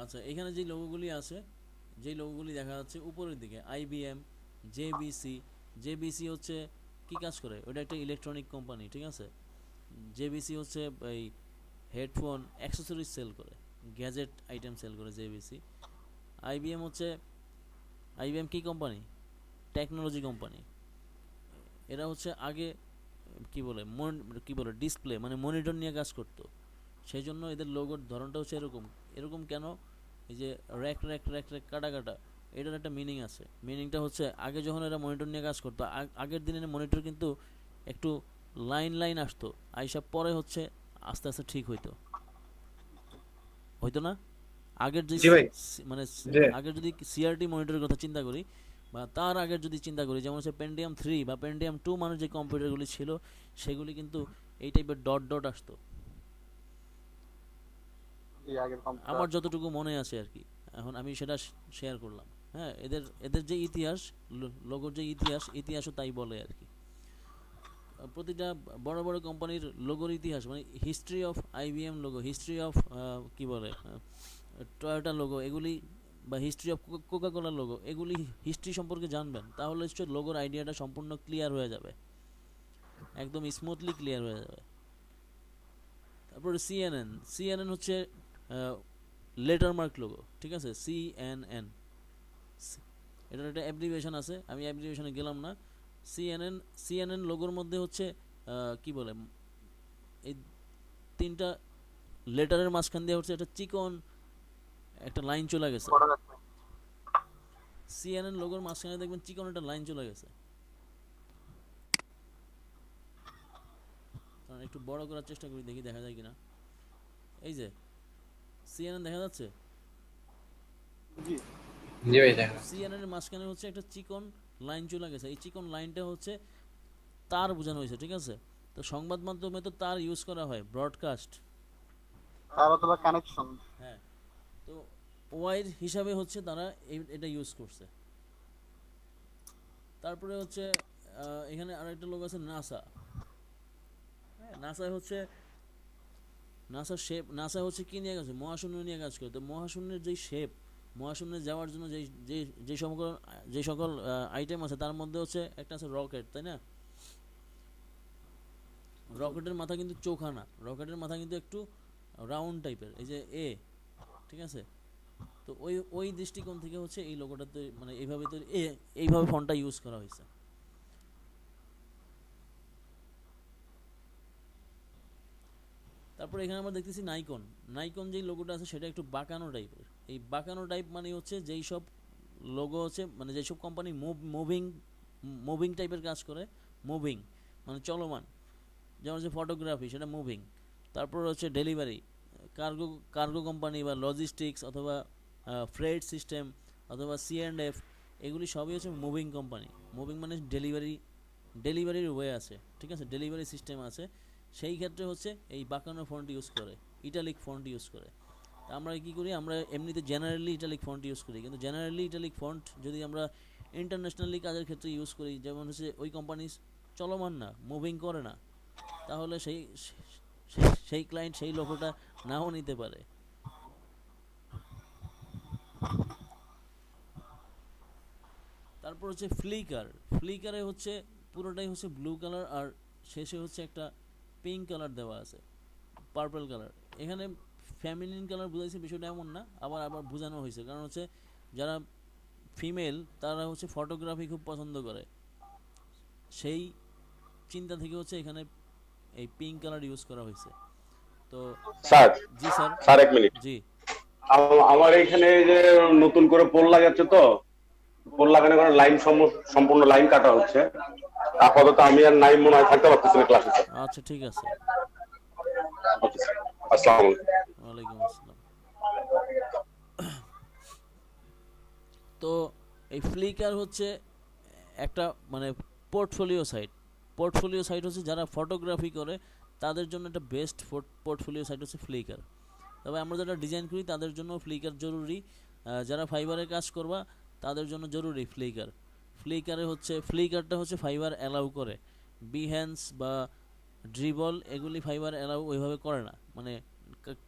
আচ্ছা, এখানে যেই লোগোগুলি দেখা যাচ্ছে উপরের দিকে, আইবিএম, জেবিসি। জেবিসি হচ্ছে কি কাজ করে? ওটা একটা ইলেকট্রনিক কোম্পানি, ঠিক আছে। জেবিসি হচ্ছে এই হেডফোন অ্যাক্সেসরিজ সেল করে, গ্যাজেট আইটেম সেল করে জেবিসি। আইবিএম হচ্ছে, আইবিএম কি কোম্পানি? Technology company. এরা হচ্ছে আগে কি বলে কি বলে ডিসপ্লে মানে মনিটর নিয়ে কাজ করতো, সেই জন্য এদের লোগোর ধরনটা হচ্ছে এরকম। এরকম কেন? এই যে র্যাক র্যাক র্যাক র্যাক কাটা কাটা, এটার একটা মিনিং আছে। মিনিংটা হচ্ছে আগে যখন এরা মনিটর নিয়ে কাজ করতো, আগের দিনের মনিটর কিন্তু একটু লাইন লাইন আসতো, আইসা পরে হচ্ছে আস্তে আস্তে ঠিক হইতো, হইতো না? আগের যে জি ভাই। মানে জি। আগের যদি সিআরটি মনিটরের কথা চিন্তা করি, বা তার আগের যদি চিন্তা করি, যেমন হচ্ছে পেন্টিয়াম 3 বা পেন্টিয়াম 2 মানে যে কম্পিউটারগুলি ছিল, সেগুলি কিন্তু এই টাইপের ডট ডট আসতো, এই আগের কম্পিউটার। আমার যতটুকু মনে আছে আর কি। এখন আমি সেটা শেয়ার করলাম। হ্যাঁ, এদের এদের যে ইতিহাস, লোগোর যে ইতিহাসও তাই বলে আর কি। প্রতিটা বড় বড় কোম্পানির লোগোর ইতিহাস মানে history of IBM logo, history of কি বলে টয়োটা লোগো, এগুলি বা history of Coca Cola logo, এগুলি হিস্ট্রি সম্পর্কে জানবেন, তাহলে হচ্ছে লোগোর আইডিয়াটা সম্পূর্ণ ক্লিয়ার হয়ে যাবে, একদম স্মুথলি ক্লিয়ার হয়ে যাবে। তারপরে সিএনএন। সিএনএন হচ্ছে লেটার মার্ক লোগো, ঠিক আছে। সিএনএন, এটার একটা অ্যাব্রিভিয়েশন আছে, আমি অ্যাব্রিভিয়েশনে গেলাম না। সিএনএন, সিএনএন লোগোর মধ্যে হচ্ছে কি বলে এই তিনটা লেটারের মাঝখান দিয়ে হচ্ছে একটা চিকন একটা লাইন চলে গেছে। সিএনএন লোগোর মাঝখানে দেখবেন চিকন একটা লাইন চলে গেছে। কারণ একটু বড় করার চেষ্টা করি, দেখি দেখা যায় কিনা। এই যে সিএনএন দেখা যাচ্ছে। জি। জি ভাই দেখেন। সিএনএন এর মাঝখানে হচ্ছে একটা চিকন লাইন চলে গেছে, এই চিকন লাইনটা হচ্ছে তার বোঝানো হয়েছে, ঠিক আছে। তো সংবাদ মাধ্যমে তো তার ইউজ করা হয়, ব্রডকাস্ট। তার অথবা কানেকশন। হ্যাঁ, তো ওয়াইর হিসাবে হচ্ছে তারা এটা ইউজ করছে। তারপরে হচ্ছে এখানে আরেকটা লোক আছে, নাসা। হ্যাঁ, নাসা হচ্ছে কি নিয়ে কাজ করে? মহাশূন্য নিয়ে কাজ করে। তো মহাশূন্যের যেই শেপ, মহাশূন্যে যাওয়ার জন্য যেই যে যে সকল আইটেম আছে, তার মধ্যে হচ্ছে একটা আছে রকেট, তাই না? রকেটের মাথা কিন্তু চোখা না, রকেটের মাথা কিন্তু একটু রাউন্ড টাইপের, এই যে ঠিক আছে। তো ওই ওই দৃষ্টিকোণ থেকে হচ্ছে এই লোগোটাতে মানে এইভাবে তৈরি, এইভাবে ফন্টটা ইউজ করা হয়েছে। তারপরে এখানে আমরা দেখতেছি নাইকন। নাইকন যেই লোগোটা আছে সেটা একটু বাঁকানো টাইপের। এই বাঁকানো টাইপ মানে হচ্ছে যেই সব লোগো হচ্ছে মানে যেসব কোম্পানি মুভিং মুভিং টাইপের কাজ করে, মুভিং মানে চলমান, যেমন হচ্ছে ফটোগ্রাফি, সেটা মুভিং। তারপর হচ্ছে ডেলিভারি, কার্গো কার্গো কোম্পানি বা লজিস্টিক্স অথবা ফ্রেড সিস্টেম অথবা সি অ্যান্ড এফ, এগুলি সবই হচ্ছে মুভিং কোম্পানি। মুভিং মানে ডেলিভারির ওয়ে আছে, ঠিক আছে, ডেলিভারি সিস্টেম আছে। সেই ক্ষেত্রে হচ্ছে এই বাঁকানো ফন্ট ইউজ করে, ইটালিক ফন্ট ইউজ করে। তা আমরা কি করি, আমরা এমনিতে জেনারেলি ইটালিক ফন্ট ইউজ করি, কিন্তু জেনারেলি ইটালিক ফন্ট যদি আমরা ইন্টারন্যাশনালি কাজের ক্ষেত্রে ইউজ করি, যেমন হচ্ছে ওই কোম্পানি চলমান না, মুভিং করে না, তাহলে সেই ক্লায়েন্ট সেই লোগোটা নাও নিতে পারে। তারপর হচ্ছে ফ্লিকার। ফ্লিকারে হচ্ছে পুরোটাই হচ্ছে ব্লু কালার, আর শেষে হচ্ছে একটা পিঙ্ক কালার দেওয়া আছে, পার্পল কালার। এখানে ফ্যামিলিন কালার বুঝাইছে বিষয়টা এমন না, আবার আবার বোঝানো হয়েছে, কারণ হচ্ছে যারা ফিমেল তারা হচ্ছে ফটোগ্রাফি খুব পছন্দ করে, সেই চিন্তা থেকে হচ্ছে এখানে এই পিঙ্ক কালার ইউজ করা হয়েছে। তো স্যার, জি স্যার। স্যার এক মিনিট। জি। আমার এখানে যে নতুন করে পোল লাগাচ্ছে, তো পোল লাগানোর কারণে লাইন সম্পূর্ণ লাইন কাটা হচ্ছে। আপাতত আমি আর নাই মনে হয় থাকতে পারতেছি না ক্লাসে। আচ্ছা, ঠিক আছে। ওকে স্যার, আসসালামু আলাইকুম। ওয়ালাইকুম আসসালাম। তো এই ফ্লিকার হচ্ছে একটা মানে পোর্টফোলিও সাইট হচ্ছে যারা ফটোগ্রাফি করে তাদের জন্য একটা বেস্ট পোর্টফোলিও সাইট হচ্ছে ফ্লিকার। তবে আমরা যারা ডিজাইন করি তাদের জন্য ফ্লিকার জরুরি, যারা ফাইবারে কাজ করবা তাদের জন্য জরুরি ফ্লিকার। ফ্লিকারটা হচ্ছে ফাইবার অ্যালাউ করে, বিহ্যান্স বা ড্রিবল এগুলি ফাইবার অ্যালাউ ওইভাবে করে না, মানে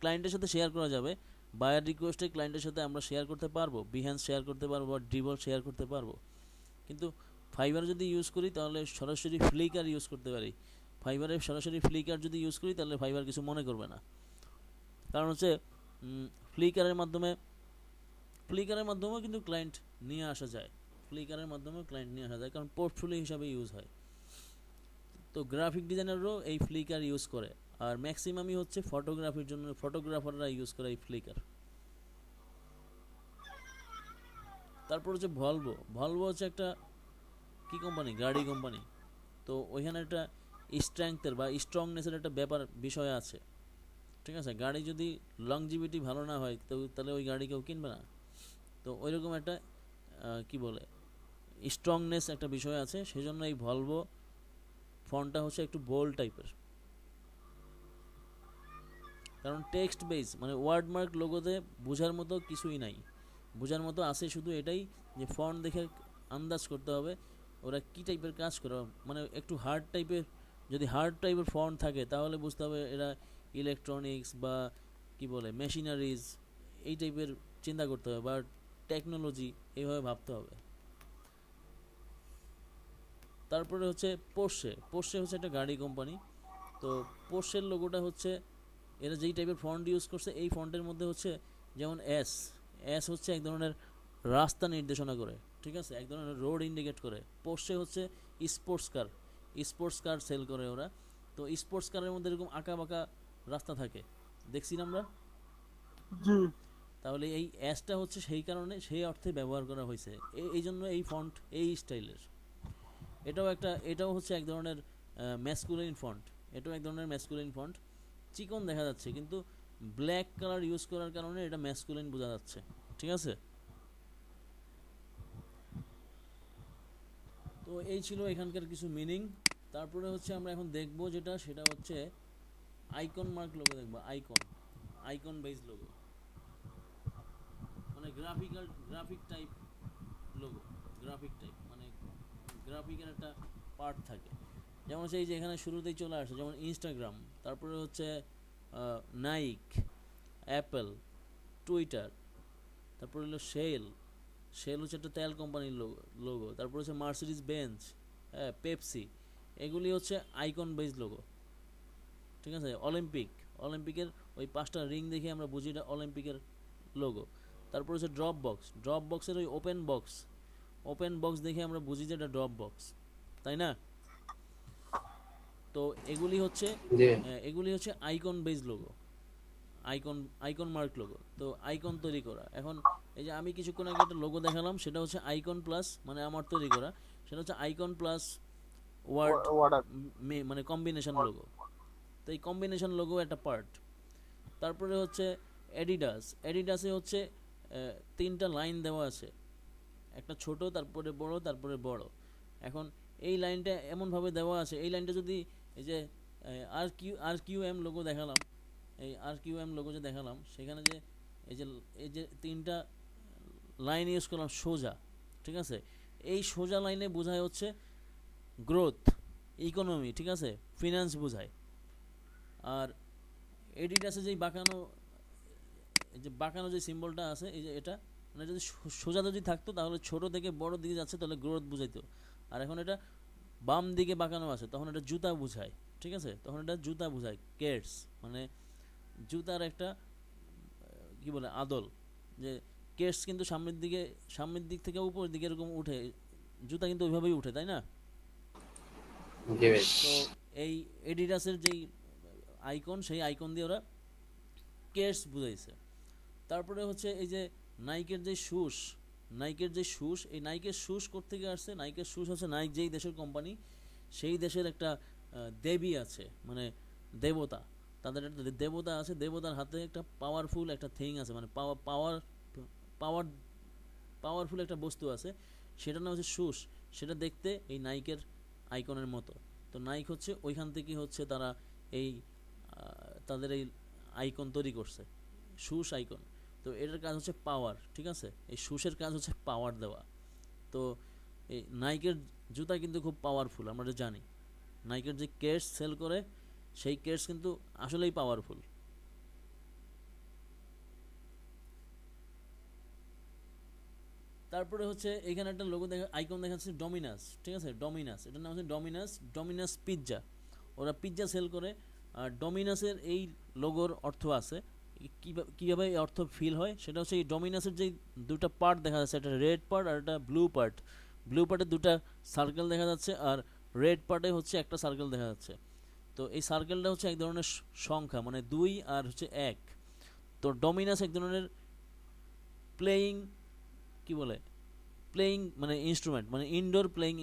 ক্লায়েন্টের সাথে শেয়ার করা যাবে, বায়ার রিকোয়েস্টে ক্লায়েন্টের সাথে আমরা শেয়ার করতে পারবো, বিহ্যান্স শেয়ার করতে পারবো বা ড্রিবল শেয়ার করতে পারবো। কিন্তু ফাইবার যদি ইউজ করি তাহলে সরাসরি ফ্লিকার ইউজ করতে পারি। ফাইবারে সরাসরি ফ্লিকার যদি ইউজ করি তাহলে ফাইবার কিছু মনে করবে না। কারণ হচ্ছে ফ্লিকারের মাধ্যমেও কিন্তু ক্লায়েন্ট নিয়ে আসা যায়, কারণ পোর্টফোলিও হিসাবে ইউজ হয়। তো গ্রাফিক ডিজাইনারও এই ফ্লিকার ইউজ করে, আর ম্যাক্সিমামই হচ্ছে ফটোগ্রাফির জন্য ফটোগ্রাফাররা ইউজ করে এই ফ্লিকার। তারপর হচ্ছে ভলভো হচ্ছে একটা কি কোম্পানি, গাড়ি কোম্পানি। তো ওইখানে একটা স্ট্রেংথের বা স্ট্রংনেসের একটা বিষয় আছে, ঠিক আছে। গাড়ি যদি লংজিভিটি ভালো না হয় তো তাহলে ওই গাড়ি কেউ কিনবে না। তো ওইরকম একটা কি বলে স্ট্রংনেস একটা বিষয় আছে, সেই জন্য এই ভলভো ফন্টটা হচ্ছে একটু বোল্ড টাইপের। কারণ টেক্সট বেস মানে ওয়ার্ড মার্ক লোগোতে বোঝার মতো কিছুই নাই, বোঝার মতো আছে শুধু এটাই যে ফন্ট দেখে আন্দাজ করতে হবে ওরা কী টাইপের কাজ করে। মানে একটু হার্ড টাইপের ফন্ট থাকে তাহলে বুঝতে হবে এরা ইলেকট্রনিক্স বা কি বলে মেশিনারিজ এই টাইপের চিন্তা করতে হবে, বা টেকনোলজি এইভাবে ভাবতে হবে। তারপরে হচ্ছে পোর্শে হচ্ছে একটা গাড়ি কোম্পানি। তো পোর্শের লোগোটা হচ্ছে এরা যেই টাইপের ফন্ট ইউজ করছে এই ফন্টের মধ্যে হচ্ছে যেমন এস হচ্ছে এক ধরনের রাস্তা নির্দেশনা করে, ঠিক আছে, এক ধরনের রোড ইন্ডিকেট করে। পোর্শে হচ্ছে স্পোর্টস কার সেল করে ওরা। তো স্পোর্টস কারের মধ্যে এরকম আঁকা বাঁকা রাস্তা থাকে, দেখছি না আমরা। তাহলে এই এসটা হচ্ছে সেই কারণে সেই অর্থে ব্যবহার করা হয়েছে, এই জন্য এই ফন্ট এই স্টাইলের। এটাও হচ্ছে এক ধরনের ম্যাসকুলিন ফন্ট। চিকন দেখা যাচ্ছে কিন্তু ব্ল্যাক কালার ইউজ করার কারণে এটা ম্যাসকুলিন বোঝা যাচ্ছে, ঠিক আছে। তো এই ছিল এখানকার কিছু মিনিং। তারপরে হচ্ছে আমরা এখন দেখব সেটা হচ্ছে আইকন মার্ক লোগো দেখবো। আইকন বেস লোগো মানে গ্রাফিক টাইপ মানে গ্রাফিকের একটা পার্ট থাকে। যেমন হচ্ছে এই যে এখানে শুরুতেই চলে আসে যেমন ইনস্টাগ্রাম, তারপরে হচ্ছে নাইক, অ্যাপেল, টুইটার, তারপরে হলো শেল হচ্ছে একটা তেল কোম্পানির লোগো। তারপর হচ্ছে মার্সিডিজ বেঞ্জ, পেপসি, এগুলি হচ্ছে আইকন বেস লোগো, ঠিক আছে। অলিম্পিকের ওই 5টা রিং দেখে আমরা বুঝি এটা অলিম্পিকের লোগো। তারপর হচ্ছে ড্রপ বক্সের ওই ওপেন বক্স দেখে আমরা বুঝি যে এটা ড্রপ বক্স, তাই না। তো এগুলি হচ্ছে icon base logo, icon mark logo. তো আইকন তৈরি করা, এখন এই যে আমি কিছুক্ষণ আগে একটা লোগো দেখালাম সেটা হচ্ছে আইকন প্লাস মানে আমার তৈরি করা, সেটা হচ্ছে আইকন প্লাস ওয়ার্ড মানে কম্বিনেশন লোগো। তো এই কম্বিনেশন লোগো একটা পার্ট। তারপরে হচ্ছে অ্যাডিডাসে হচ্ছে 3টা লাইন দেওয়া আছে, একটা ছোট তারপরে বড়। এখন এই লাইনটা এমনভাবে দেওয়া আছে, এই লাইনটা যদি এই যে RQM লোগো দেখালাম, এই RQM লোগো যে দেখালাম সেখানে যে এই যে 3টা লাইন ইউজ করলাম সোজা, ঠিক আছে। এই সোজা লাইনে বোঝায় হচ্ছে গ্রোথ, ইকোনমি, ঠিক আছে, ফিনান্স বোঝায়। আর এডিডাসে যেই বাঁকানো যে সিম্বলটা আছে এই যে এটা মানে যদি সোজা যদি থাকতো তাহলে ছোট থেকে বড় দিকে যাচ্ছে তাহলে গ্রোথ বুঝাইতো। আর এখন এটা বাম দিকে বাঁকানো আছে তখন এটা জুতা বুঝায়, ঠিক আছে, তখন এটা জুতা বুঝায়। কেটস মানে জুতার একটা কি বলে আদল, যে কেটস কিন্তু সামনের দিক থেকে উপরের দিকে এরকম উঠে, জুতা কিন্তু ওইভাবেই উঠে, তাই না। তো এই এডিডাসের যেই আইকন সেই আইকন দিয়ে ওরা কেটস বুঝাইছে। তারপরে হচ্ছে এই যে নাইকের যে শুস এই নাইকের শুস কোত্থেকে আসছে, নাইকের শুস হচ্ছে নাইক যেই দেশের কোম্পানি সেই দেশের একটা দেবী আছে মানে দেবতা, তাদের একটা দেবতা আছে, দেবতার হাতে একটা পাওয়ারফুল একটা থিং আছে মানে পাওয়ারফুল একটা বস্তু আছে, সেটার নাম হচ্ছে শুস। সেটা দেখতে এই নাইকের আইকনের মতো। তো নাইক হচ্ছে ওইখান থেকে হচ্ছে তারা এই তাদের এই আইকন তৈরি করছে, শুস আইকন। তো এটার কাজ হচ্ছে পাওয়ার, ঠিক আছে, এই শুসের কাজ হচ্ছে পাওয়ার দেওয়া। তো এই নাইকের জুতা কিন্তু খুব পাওয়ারফুল, আমরা জানি নাইকের যে কেটস সেল করে সেই কেটস কিন্তু আসলেই পাওয়ারফুল। তারপরে হচ্ছে এখানে একটা লোগো দেখা আইকন দেখাচ্ছে ডমিনাস, ঠিক আছে, ডমিনাস, এটার নাম হচ্ছে ডমিনাস পিৎজা। ওরা পিৎজা সেল করে। আর ডমিনাসের এই লোগোর অর্থ আছে, কীভাবে এই অর্থ ফিল হয় সেটা হচ্ছে এই ডমিনাসের যে দুটা পার্ট দেখা যাচ্ছে, একটা রেড পার্ট আর একটা ব্লু পার্ট। ব্লু পার্টে দুটা সার্কেল দেখা যাচ্ছে আর রেড পার্টে হচ্ছে একটা সার্কেল দেখা যাচ্ছে। তো এই সার্কেলটা হচ্ছে এক ধরনের সংখ্যা, মানে 2 আর হচ্ছে 1। তো ডমিনাস এক ধরনের প্লেয়িং, কি বলে, প্লেয়িং মানে ইনস্ট্রুমেন্ট, মানে ইনডোর প্লেয়িং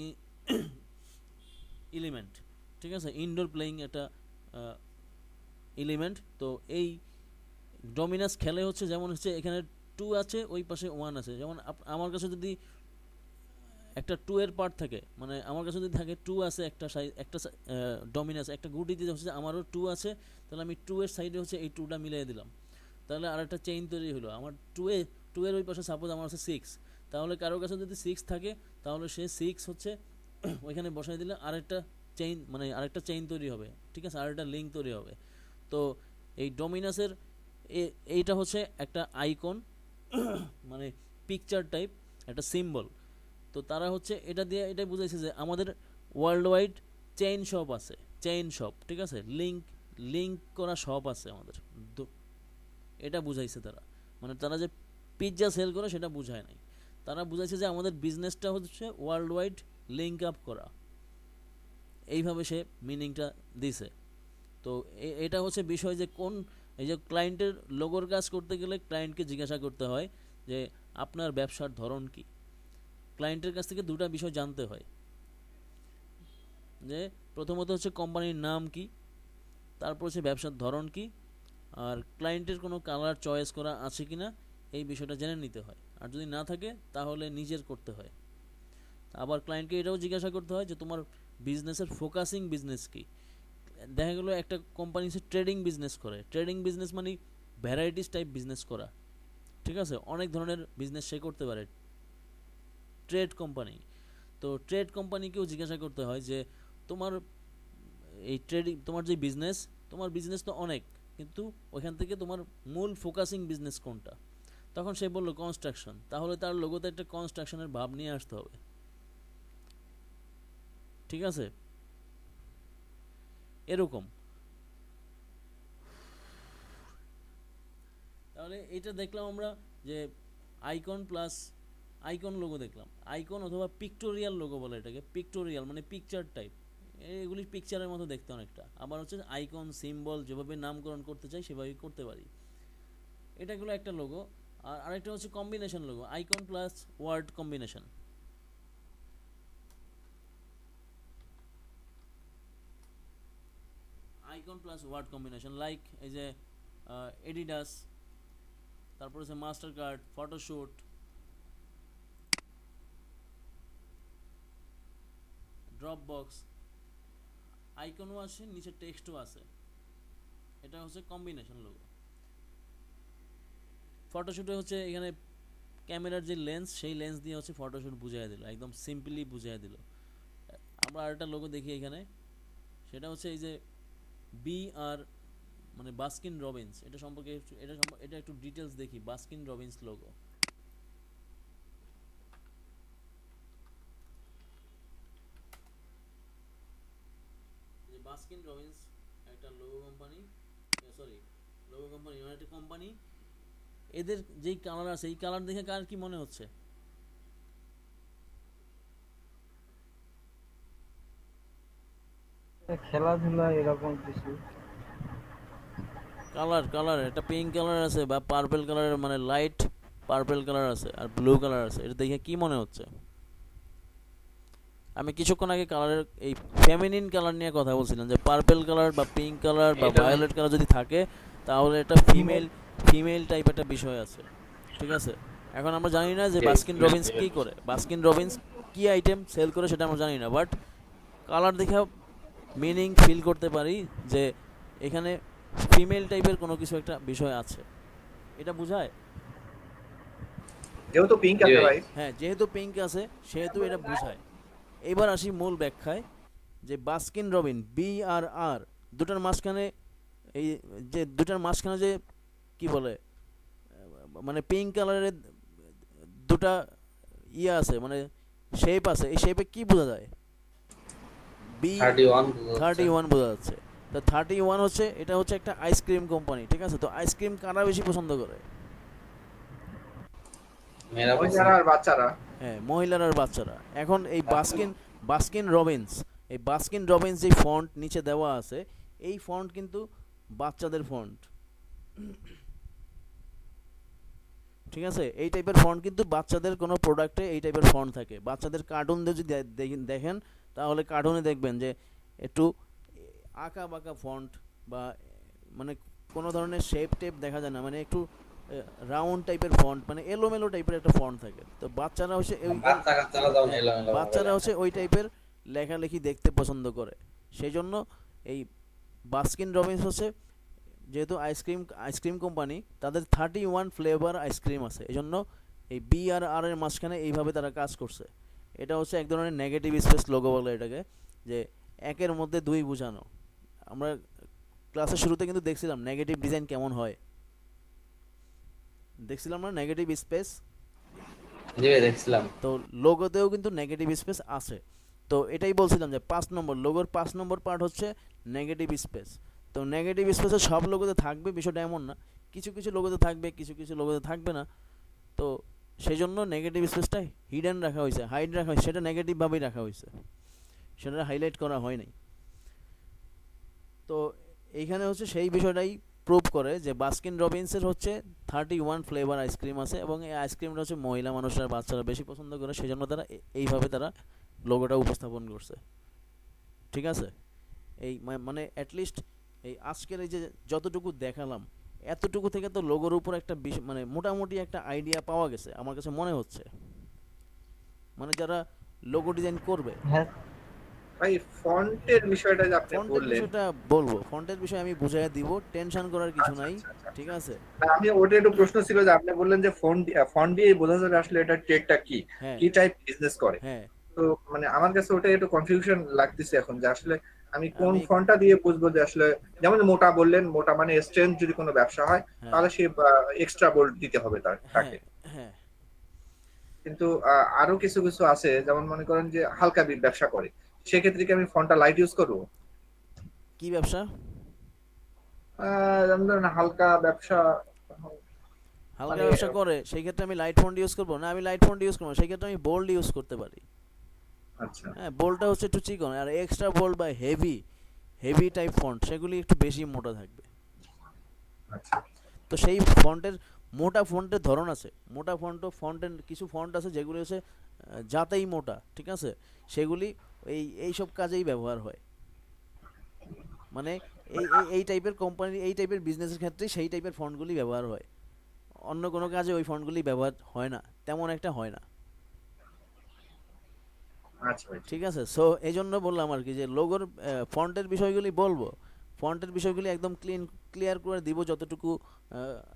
এলিমেন্ট, ঠিক আছে, ইনডোর প্লেয়িং একটা এলিমেন্ট। তো এই ডমিনাস খেলে হচ্ছে যেমন হচ্ছে এখানে 2 আছে, ওই পাশে 1 আছে। যেমন আমার কাছে যদি একটা 2 এর পার্ট থাকে, মানে আমার কাছে যদি থাকে 2 আছে একটা একটা ডমিনাস একটা গুটি দিতে হচ্ছে আমারও 2 আছে, তাহলে আমি 2 এর সাইডে হচ্ছে এই 2টা মিলিয়ে দিলাম, তাহলে আর একটা চেইন তৈরি হলো। আমার 2 এর ওই পাশে সাপোজ আমার আছে 6, তাহলে কারোর কাছে যদি 6 থাকে তাহলে সে 6 হচ্ছে ওইখানে বসাই দিলে আরেকটা চেইন, মানে আরেকটা চেইন তৈরি হবে, ঠিক আছে, আরেকটা লিঙ্ক তৈরি হবে। তো এই ডমিনাসের এইটা হচ্ছে একটা আইকন, মানে পিকচার টাইপ একটা সিম্বল। তো তারা হচ্ছে এটা দিয়ে এটাই বুঝাইছে যে আমাদের ওয়ার্ল্ড ওয়াইড চেইন শপ আছে, চেইন শপ, ঠিক আছে, লিঙ্ক করা শপ আছে আমাদের, এটা বুঝাইছে তারা। মানে তারা যে পিৎজা সেল করে সেটা বুঝায় নাই, তারা বুঝাইছে যে আমাদের বিজনেসটা হচ্ছে ওয়ার্ল্ড ওয়াইড লিঙ্ক আপ করা, এইভাবে সে মিনিংটা দিছে। তো এটা হচ্ছে বিষয় যে কোন এই যে ক্লায়েন্টের লোগোর কাজ করতে গেলে ক্লায়েন্টকে জিজ্ঞাসা করতে হয় যে আপনার ব্যবসার ধরন কি। ক্লায়েন্টের কাছ থেকে দুটা বিষয় জানতে হয়, যে প্রথমত হচ্ছে কোম্পানির নাম কি, তারপর হচ্ছে ব্যবসার ধরন কি, আর ক্লায়েন্টের কোনো কালার চয়েস করা আছে কিনা এই বিষয়টা জেনে নিতে হয়। আর যদি না থাকে তাহলে নিজের করতে হয়। আবার ক্লায়েন্টকে এটাও জিজ্ঞাসা করতে হয় যে তোমার বিজনেসের ফোকাসিং বিজনেস কি। দেখা গেলো একটা কোম্পানি হচ্ছে ট্রেডিং বিজনেস করে, ট্রেডিং বিজনেস মানে ভ্যারাইটিস টাইপ বিজনেস করা, ঠিক আছে, অনেক ধরনের বিজনেস সে করতে পারে, ট্রেড কোম্পানি। তো ট্রেড কোম্পানিকেও জিজ্ঞাসা করতে হয় যে তোমার এই ট্রেডিং, তোমার যে বিজনেস, তোমার বিজনেস তো অনেক, কিন্তু ওইখান থেকে তোমার মূল ফোকাসিং বিজনেস কোনটা। তখন সে বলল কনস্ট্রাকশন, তাহলে তার লোগোতে একটা কনস্ট্রাকশনের ভাব নিয়ে আসতে হবে, ঠিক আছে, এরকম। তাহলে এটা দেখলাম আমরা যে আইকন প্লাস আইকন লোগো দেখলাম, আইকন অথবা পিক্টোরিয়াল লোগো বলে এটাকে, পিক্টোরিয়াল মানে পিকচার টাইপ, এগুলি পিকচারের মতো দেখতে অনেকটা। আবার হচ্ছে আইকন সিম্বল যেভাবে নামকরণ করতে চাই সেভাবেই করতে পারি, এটাগুলো একটা লোগো। আর আরেকটা হচ্ছে combination logo, icon plus word combination. Icon plus word combination like এই যে এডিডাস, তারপর হচ্ছে মাস্টার কার্ড, ফটোশুট, ড্রপবক্স, আইকনও আছে নিচে টেক্সটও আছে, এটা হচ্ছে কম্বিনেশন লোগো। ফটোশুটে হচ্ছে এখানে ক্যামেরার যে লেন্স, সেই লেন্স দিয়ে হচ্ছে ফটোশুট বুঝিয়ে দিল, একদম সিম্পলি বুঝিয়ে দিল। আমরা আরেকটা লোগো দেখি এখানে, সেটা হচ্ছে এই যে বি আর মানে বাস্কিন রবিন্স, এটা সম্পর্কে এটা একটু ডিটেলস দেখি। বাস্কিন রবিন্স লোগো, যে বাস্কিন রবিন্স একটা logo company, sorry logo company মানে একটা কোম্পানি, এদের যেই কালার আছে এই কালার দেখে কার কি মনে হচ্ছে? খেলাধুলা এরকম কিছু। কালার একটা পিঙ্ক কালার আছে বা পার্পল কালারের, মানে লাইট পার্পল কালার আছে আর ব্লু কালার আছে, এটা দেখে কি মনে হচ্ছে? আমি কিছুক্ষণ আগে কালারের এই ফেমিনিন কালার নিয়ে কথা বলছিলাম, যে পার্পল কালার বা পিঙ্ক কালার বা ভায়োলেট কালার যদি থাকে তাহলে এটা ফিমেল টাইপ একটা বিষয় আছে, ঠিক আছে। এখন আমরা জানি না যে বাস্কিন রবিন্স কি করে, বাস্কিন রবিন্স কি আইটেম সেল করে সেটা আমরা জানি না, বাট কালার দেখে মিনিং ফিল করতে পারি যে এখানে ফিমেল টাইপের কোনো কিছু একটা বিষয় আছে, এটা বোঝায়। যেহেতু পিঙ্ক আছে ভাই, হ্যাঁ যেহেতু পিঙ্ক আছে সেহেতু এটা বোঝায়। এবার আসি মূল ব্যাখ্যায়, যে বাস্কিন রবিন বি আর আর দুটার মাঝখানে এই যে দুটার মাঝখানে যে কি বলে মানে পিঙ্ক কালারের দুটা ইয়ে আছে মানে শেপ আছে, এই শেপে কি বোঝা যায়? বি 31 বোঝা যাচ্ছে। 31 বোঝা যাচ্ছে। তো 31 হচ্ছে, এটা হচ্ছে একটা আইসক্রিম কোম্পানি, ঠিক আছে? তো আইসক্রিম কারা বেশি পছন্দ করে? মেয়েরা মহিলারা আর বাচ্চারা। হ্যাঁ, মহিলারা আর বাচ্চারা। এখন এই বাস্কিন রবিন্স, এই বাস্কিন রবিন্স যে ফন্ট নিচে দেওয়া আছে, এই ফন্ট কিন্তু বাচ্চাদের ফন্ট, ঠিক আছে? এই টাইপের ফন্ট কিন্তু বাচ্চাদের কোনো প্রোডাক্টে এই টাইপের ফন্ট থাকে। বাচ্চাদের কার্টুন যদি দেখেন তাহলে কার্টুনে দেখবেন যে একটু আঁকা বাঁকা ফন্ট বা মানে কোনো ধরনের শেপ টেপ দেখা যায় না, মানে একটু রাউন্ড টাইপের ফন্ট, মানে এলোমেলো টাইপের একটা ফন্ট থাকে। তো বাচ্চারা হচ্ছে বাচ্চারা দাও এলোমেলো বাচ্চারা হচ্ছে ওই টাইপের লেখালেখি দেখতে পছন্দ করে। সেই জন্য এই বাস্কিন রবিন্স হচ্ছে, যেহেতু আইসক্রিম কোম্পানি, তাদের 31 ফ্লেভার আইসক্রিম আছে, এই জন্য এই বি আর আর এর মাঝখানে এইভাবে তারা কাজ করছে। এটা হচ্ছে এক ধরনের নেগেটিভ স্পেস লোগো বলে এটাকে, যে একের মধ্যে দুই বোঝানো। আমরা ক্লাসের শুরুতে কিন্তু দেখছিলাম নেগেটিভ ডিজাইন কেমন হয়, দেখছিলাম না নেগেটিভ স্পেস? জি ভাই দেখছিলাম। তো লোগোতেও কিন্তু নেগেটিভ স্পেস আছে। তো এটাই বলছিলাম যে 5 নম্বর লোগোর 5 নম্বর পার্ট হচ্ছে নেগেটিভ স্পেস। তো নেগেটিভ স্পেসে সব লোগোতে থাকবে বিষয়টা এমন না, কিছু কিছু লোগোতে থাকবে, কিছু কিছু লোগোতে থাকবে না। তো সেই জন্য নেগেটিভ স্পেসটা হিডেন রাখা হয়েছে, হাইড রাখা হয়েছে, সেটা নেগেটিভভাবেই রাখা হয়েছে, সেটা হাইলাইট করা হয় নাই। তো এইখানে হচ্ছে সেই বিষয়টাই প্রুভ করে যে বাস্কিন রবিন্সের হচ্ছে 31 ফ্লেভার আইসক্রিম আছে, এবং এই আইসক্রিমটা হচ্ছে মহিলা মানুষরা, বাচ্চারা বেশি পছন্দ করে, সেই জন্য তারা এইভাবে তারা লোগোটা উপস্থাপন করছে, ঠিক আছে? এই মানে অ্যাটলিস্ট এই আজকের এই যে যতটুকু দেখালাম, এতটুকু থেকে তো লোগোর উপর একটা মানে মোটামুটি একটা আইডিয়া পাওয়া গেছে আমার কাছে মনে হচ্ছে, মানে যারা লোগো ডিজাইন করবে। হ্যাঁ ভাই ফন্টের বিষয়টা যে আপনি ফন্টের বললেন, বিষয়টা বলবো, ফন্টের বিষয় আমি বুঝাইয়া দিব, টেনশন করার কিছু নাই, ঠিক আছে? না, আমি ওটা একটু প্রশ্ন ছিল যে আপনি বললেন যে ফন্ট দিয়ে বোঝা যাবে আসলে এটা ট্রেডটা কি, হ্যাঁ কি টাইপ বিজনেস করে। হ্যাঁ, তো মানে আমার কাছে ওটা একটু কনফিউশন লাগতেছে এখন যে আসলে আমি কোন আমি ফন্টটা দিয়ে বুঝবো যে আসলে, যেমন মোটা বললেন, মোটা মানে স্ট্রেংথ যদি কোনো ব্যবসা হয় হ্যাঁ তাহলে সে এক্সট্রা বোল্ড দিতে হবে তাকে। হ্যাঁ হ্যাঁ কিন্তু আরো কিছু কিছু আছে, যেমন মনে করেন যে হালকা ব্যবসা করে, সেক্ষেত্রে কি আমি ফন্টটা লাইট ইউজ করবো? কি ব্যবসা? যেমন ধরেন হালকা ব্যবসা, হালকা মানে ব্যবসা করে সেই ক্ষেত্রে আমি লাইট ফন্ট ইউজ করবো না, আমি লাইট ফন্ট ইউজ করবো না, সেই ক্ষেত্রে আমি বোল্ড ইউজ করতে পারি। আচ্ছা হ্যাঁ, বোল্ডটা হচ্ছে একটু চিকন, আর এক্সট্রা বোল্ড বা হেভি টাইপ ফন্ট সেগুলি একটু বেশি মোটা থাকবে। আচ্ছা তো সেই ফন্টের মোটা ফন্টের ধরন আছে, মোটা ফন্টের কিছু ফন্ট আছে যেগুলি হচ্ছে যাতেই মোটা, ঠিক আছে? সেগুলি এইসব কাজেই ব্যবহার হয়, মানে এই টাইপের কোম্পানি, এই টাইপের বিজনেসের ক্ষেত্রে সেই টাইপের ফন্টগুলি ব্যবহার হয়, অন্য কোনো কাজে ওই ফন্টগুলি ব্যবহার হয় না, তেমন একটা হয় না, আচ্ছা ভাই। ঠিক আছে? সো এই জন্য বললাম আর কি যে লোগোর ফন্টের বিষয়গুলি বলবো, ফন্টের বিষয়গুলি একদম ক্লিয়ার করে দিব, যতটুকু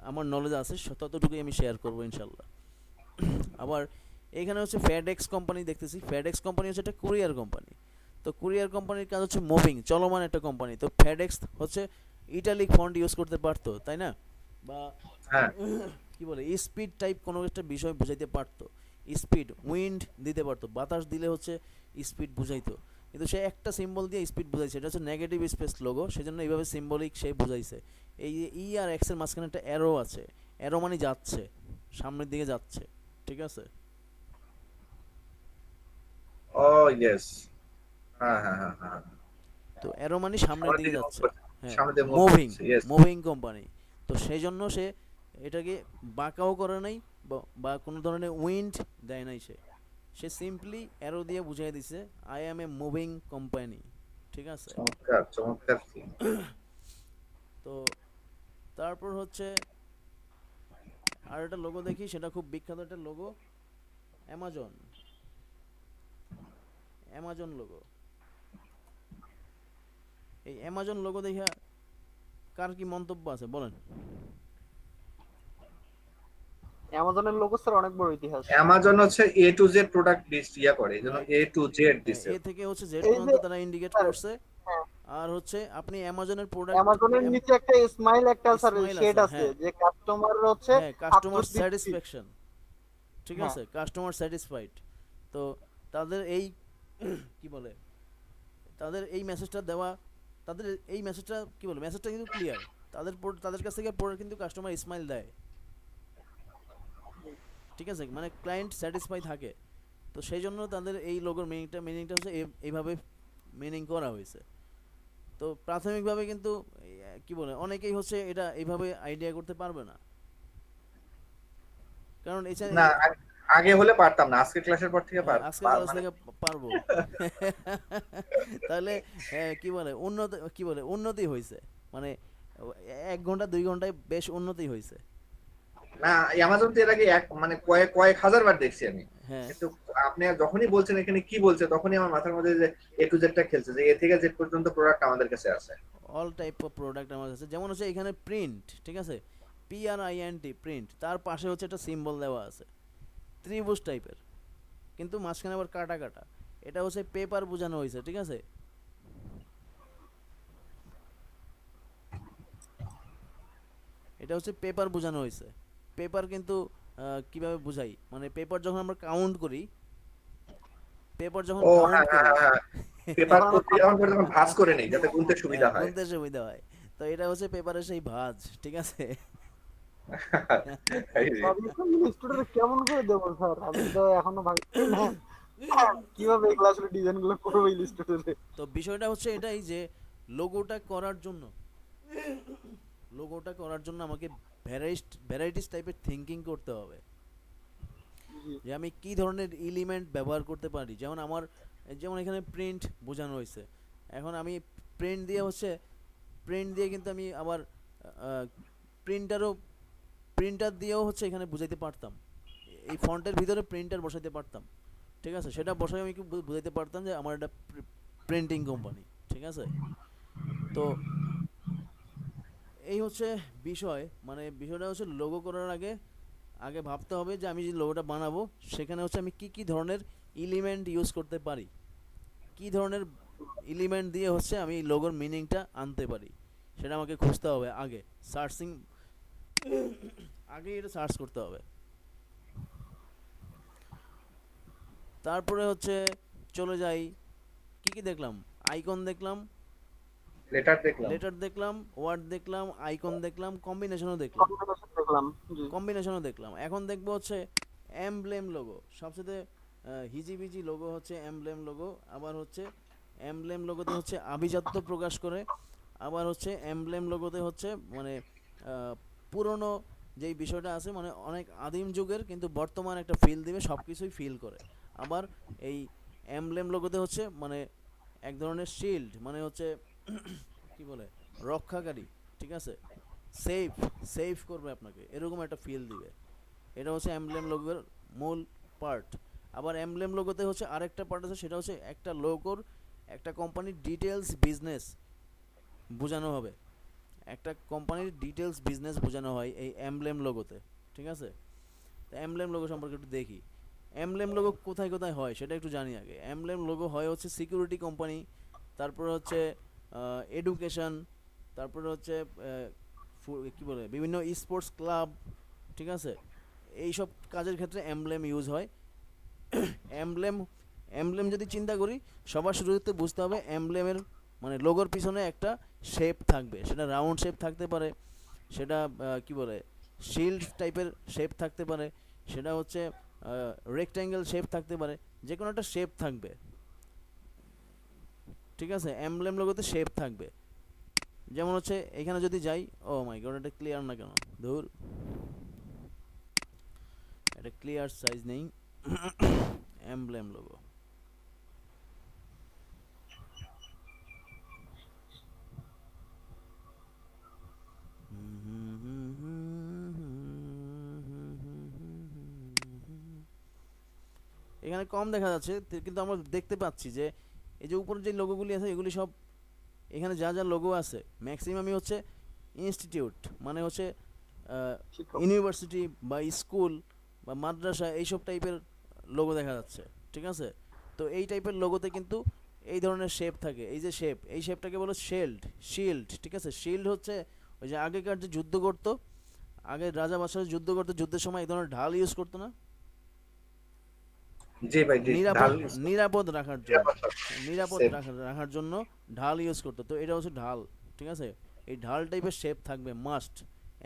আমার নলেজ আছে ততটুকুই আমি শেয়ার করবো ইনশাল্লাহ। আবার এখানে হচ্ছে ফেডেক্স কোম্পানি দেখতেছি, ফেডেক্স কোম্পানি হচ্ছে একটা কুরিয়ার কোম্পানি। তো কুরিয়ার কোম্পানির কাজ হচ্ছে মুভিং, চলমান একটা কোম্পানি। তো ফেডেক্স হচ্ছে ইটালিক ফন্ট ইউজ করতে পারতো, তাই না? বা হ্যাঁ কি বলে, স্পিড টাইপ কোনো একটা বিষয় বুঝাইতে পারতো, স্পিড উইন্ড দিতে পারতো, বাতাস দিলে হচ্ছে স্পিড বুঝাইতো, কিন্তু সে একটা সিম্বল দিয়ে স্পিড বুঝাইছে, এটা হচ্ছে নেগেটিভ স্পেস লোগো, সেজন্য এইভাবে সিম্বলিক সে বুঝাইছে। এই যে ই আর এক্স এর মাঝখানে একটা অ্যারো আছে, অ্যারো মানে যাচ্ছে, সামনের দিকে যাচ্ছে, ঠিক আছে? ও ইয়েস, হ্যাঁ হ্যাঁ হ্যাঁ হ্যাঁ, তো অ্যারো মানে সামনের দিকে যাচ্ছে, হ্যাঁ, সামনে দিয়ে move মুভিং করছে, yes. Moving company. তো সেই জন্য সে এটাকে বাঁকাও করে নাই বা কোনো ধরনের উইন্ড দেয় নাই, সে সিম্পলি অ্যারো দিয়ে বুঝিয়ে দিছে I am A moving company, ঠিক আছে? চমৎকার চমৎকার। তো তারপর হচ্ছে আর একটা লোগো দেখি, সেটা খুব বিখ্যাত একটা লোগো, অ্যামাজন লোগো। এই অ্যামাজন লোগো দেখা কার কি মন্তব্য আছে বলেন? অ্যামাজনের লোগো স্যার অনেক বড় ইতিহাস। অ্যামাজন হচ্ছে এ টু জেড প্রোডাক্ট লিস্ট করে, এজন্য এ টু জেড দিছে। এ থেকে হচ্ছে জেড এই যে পর্যন্ত তারা ইন্ডিকেট স্যার, করছে। হ্যাঁ, আর হচ্ছে আপনি অ্যামাজনের প্রোডাক্ট, অ্যামাজনের নিচে একটা স্মাইল একটা স্যার Smile শেড আছে, আছে, হ্যাঁ। যে কাস্টমার হচ্ছে হ্যাঁ, কাস্টমার আত্মতৃপ্তি। স্যাটিসফ্যাকশন, ঠিক হ্যাঁ। আছে, কাস্টমার স্যাটিসফাইড। তো তাদের এই কি বলে, তাদের এই মেসেজটা দেওয়া, তাদের এই মেসেজটা কি বলে, মেসেজটা কিন্তু ক্লিয়ার, তাদের কাছ থেকে পরে কিন্তু কাস্টমার স্মাইল দেয়, ঠিক আছে, মানে ক্লায়েন্ট স্যাটিসফাই থাকে। তো সেই জন্য তাদের এই লোগোর মিনিংটা হচ্ছে এইভাবে মিনিং করা হয়েছে। তো প্রাথমিকভাবে কিন্তু কি বলে, অনেকেই হচ্ছে এটা এইভাবে আইডিয়া করতে পারবে না, কারণ না আগে হলে পারতাম না, আজকে ক্লাসের পর থেকে আজকে ক্লাস থেকে পারবো। তাহলে কি বলে উন্নতি হয়েছে, মানে 1 ঘন্টা 2 ঘন্টায় বেশ উন্নতি হয়েছে। না অ্যামাজন তো এর আগে মানে কয়েক হাজার বার দেখছি আমি। হ্যাঁ, কিন্তু আপনি যখনই বলছেন এখানে কি বলছে, তখনই আমার মাথার মধ্যে যে এ টু জেডটা খেলছে, যে এ থেকে জেড পর্যন্ত প্রোডাক্ট আমাদের কাছে আছে। অল টাইপ অফ প্রোডাক্ট আমার কাছে, যেমন হচ্ছে এখানে প্রিন্ট, ঠিক আছে, PRINT প্রিন্ট, তার পাশে হচ্ছে একটা সিম্বল দেওয়া আছে ত্রিভুজ টাইপের, কিন্তু মাঝখানে আবার কাটা কাটা, এটা হচ্ছে পেপার বোঝানো হয়েছে, ঠিক আছে। এটা হচ্ছে পেপার বোঝানো হয়েছে। পেপার কিন্তু কিভাবে বুঝাই, মানে পেপার যখন আমরা কাউন্ট করি, পেপার যখন ও কাউন্ট হ্যাঁ করি, হ্যাঁ হ্যাঁ, পেপার করতে যখন করে তখন ভাঁজ করে নেই যাতে গুনতে সুবিধা হয়। গুনতে সুবিধা হয়। তো এটা হচ্ছে পেপারের সেই ভাঁজ, ঠিক আছে। এই যে, স্টুডেন্ট কেমন করে দেবো স্যার, আমি তো এখনো ভাবছি না কিভাবে এগুলো আসলে ডিজাইন গুলো করবো ইলাস্ট্রেটরে। তো বিষয়টা হচ্ছে এটাই যে লোগোটা করার জন্য আমাকে ভ্যারাইটিস টাইপের থিঙ্কিং করতে হবে, যে আমি কি ধরনের এলিমেন্ট ব্যবহার করতে পারি। যেমন এখানে প্রিন্ট বোঝানো হয়েছে, এখন আমি প্রিন্ট দিয়ে কিন্তু আমি আবার প্রিন্টার দিয়েও হচ্ছে এখানে বুঝাইতে পারতাম, এই ফন্টের ভিতরে প্রিন্টার বসাইতে পারতাম, ঠিক আছে, সেটা বসাই আমি কি বুঝাইতে পারতাম যে আমার একটা প্রিন্টিং কোম্পানি, ঠিক আছে। তো এই হচ্ছে বিষয়, মানে বিষয়টা হচ্ছে লোগো করার আগে ভাবতে হবে যে আমি যে লোগোটা বানাবো সেখানে হচ্ছে আমি কি ধরনের এলিমেন্ট ইউজ করতে পারি, কি ধরনের এলিমেন্ট দিয়ে হচ্ছে আমি লোগোর মিনিংটা আনতে পারি, সেটা আমাকে খুঁজতে হবে আগে এটা সার্চ করতে হবে। তারপরে হচ্ছে চলে যাই, কি দেখলাম, আইকন দেখলাম, লেটার দেখলাম, ওয়ার্ড দেখলাম, আইকন দেখলাম, কম্বিনেশনও দেখলাম। এখন দেখবো হচ্ছে এমব্লেম লোগো, সবচেয়ে হিজিবিজি লোগো হচ্ছে এমব্লেম লোগো। আবার হচ্ছে এমব্লেম লোগোতে হচ্ছে আভিজাত্য প্রকাশ করে, আবার হচ্ছে এমব্লেম লোগোতে হচ্ছে মানে পুরনো যেই বিষয়টা আছে, মানে অনেক আদিম যুগের কিন্তু বর্তমান একটা ফিল দিবে, সব কিছুই ফিল করে। আবার এই এমব্লেম লোগোতে হচ্ছে মানে এক ধরনের শিল্ড, মানে হচ্ছে কি বলে, রক্ষাকারী, ঠিক আছে, সেফ করবে আপনাকে, এরকম একটা ফিল দিবে। এটা হচ্ছে এমব্লেম লোগোর মূল পার্ট। আবার এমব্লেম লোগোতে হচ্ছে আরেকটা পার্ট আছে, সেটা হচ্ছে একটা লোগোর, একটা কোম্পানির ডিটেলস বিজনেস বোঝানো হবে, একটা কোম্পানির ডিটেলস বিজনেস বোঝানো হয় এই এমব্লেম লোগোতে, ঠিক আছে। তো এমব্লেম লোগো সম্পর্কে একটু দেখি, এমব্লেম লোগো কোথায় কোথায় হয় সেটা একটু জানি আগে। এমব্লেম লোগো হয় হচ্ছে সিকিউরিটি কোম্পানি, তারপর হচ্ছে এডুকেশন, তারপরে হচ্ছে কি বলে, বিভিন্ন স্পোর্টস ক্লাব, ঠিক আছে, এই সব কাজের ক্ষেত্রে এমব্লেম ইউজ হয়। এমব্লেম যদি চিন্তা করি, সবার শুরুতে বুঝতে হবে এমব্লেমের মানে লোগোর পিছনে একটা শেপ থাকবে, সেটা রাউন্ড শেপ থাকতে পারে, সেটা কি বলে শিল্ড টাইপের শেপ থাকতে পারে, সেটা হচ্ছে রেক্ট্যাঙ্গেল শেপ থাকতে পারে, যে কোনো একটা শেপ থাকবে, ঠিক আছে। এমব্লেম লোগোতে শেপ থাকবে, যেমন হচ্ছে এখানে যদি যাই, ও মাই গড, এটা ক্লিয়ার না কেন, ধুর, এটা ক্লিয়ার সাইজ নেই। এমব্লেম লোগো, এখানে কম দেখা যাচ্ছে, কিন্তু আমরা দেখতে পাচ্ছি যে এই যে উপরে যে লোগোগুলি আছে এগুলি সব, এখানে যা লোগো আছে ম্যাক্সিমামই হচ্ছে ইনস্টিটিউট, মানে হচ্ছে ইউনিভার্সিটি বা স্কুল বা মাদ্রাসা, এইসব টাইপের লোগো দেখা যাচ্ছে, ঠিক আছে। তো এই টাইপের লোগোতে কিন্তু এই ধরনের শেপ থাকে, এই যে এই শেপটাকে বলো শিল্ড, ঠিক আছে। শিল্ড হচ্ছে ওই যে আগেকার যে যুদ্ধ করতো, আগে রাজা বাদশাহ যুদ্ধ করতো, যুদ্ধের সময় এই ধরনের ঢাল ইউজ করতো না, জি ভাই, জি, নিরাপদ ঢাল use করতে। নিরাপদ রাখার জন্য, নিরাপদ Safe. রাখার জন্য ঢাল ইউজ করতে। তো এটা হচ্ছে ঢাল, ঠিক আছে। এই ঢাল টাইপের শেপ থাকবে মাস্ট।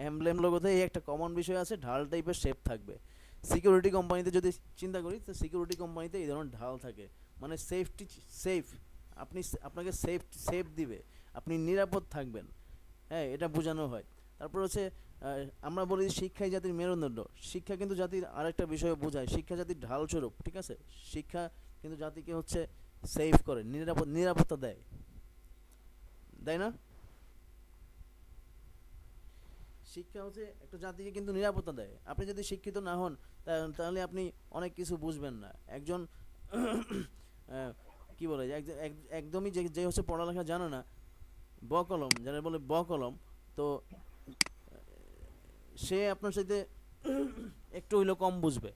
এমব্লেম লোগোতে এই একটা কমন বিষয় আছে, ঢাল টাইপের শেপ থাকবে। সিকিউরিটি কোম্পানিতে যদি চিন্তা করি, তো সিকিউরিটি কোম্পানিতে এই ধরনের ঢাল থাকে, মানে সেফটি, সেফ, আপনাকে সেফ দিবে, আপনি নিরাপদ থাকবেন, হ্যাঁ, এটা বোঝানো হয়। তারপর হচ্ছে আমরা বলি শিক্ষাই জাতির মেরুদণ্ড। শিক্ষা কিন্তু জাতির আরেকটা বিষয় বোঝায়, শিক্ষা জাতির ঢাল স্বরূপ, ঠিক আছে। শিক্ষা কিন্তু জাতিকে হচ্ছে সেফ করে, নিরাপত্তা দেয়, তাই না? শিক্ষা হচ্ছে একটা জাতিকে কিন্তু নিরাপত্তা দেয়। আপনি যদি শিক্ষিত না হন, তাহলে আপনি অনেক কিছু বুঝবেন না। একজন কি বলে যে একদমই যে হচ্ছে পড়ালেখা জানে না, বকলম, যারা বলে বকলম, তো সে আপনার সাথে একটু হইলেও কম বুঝবে।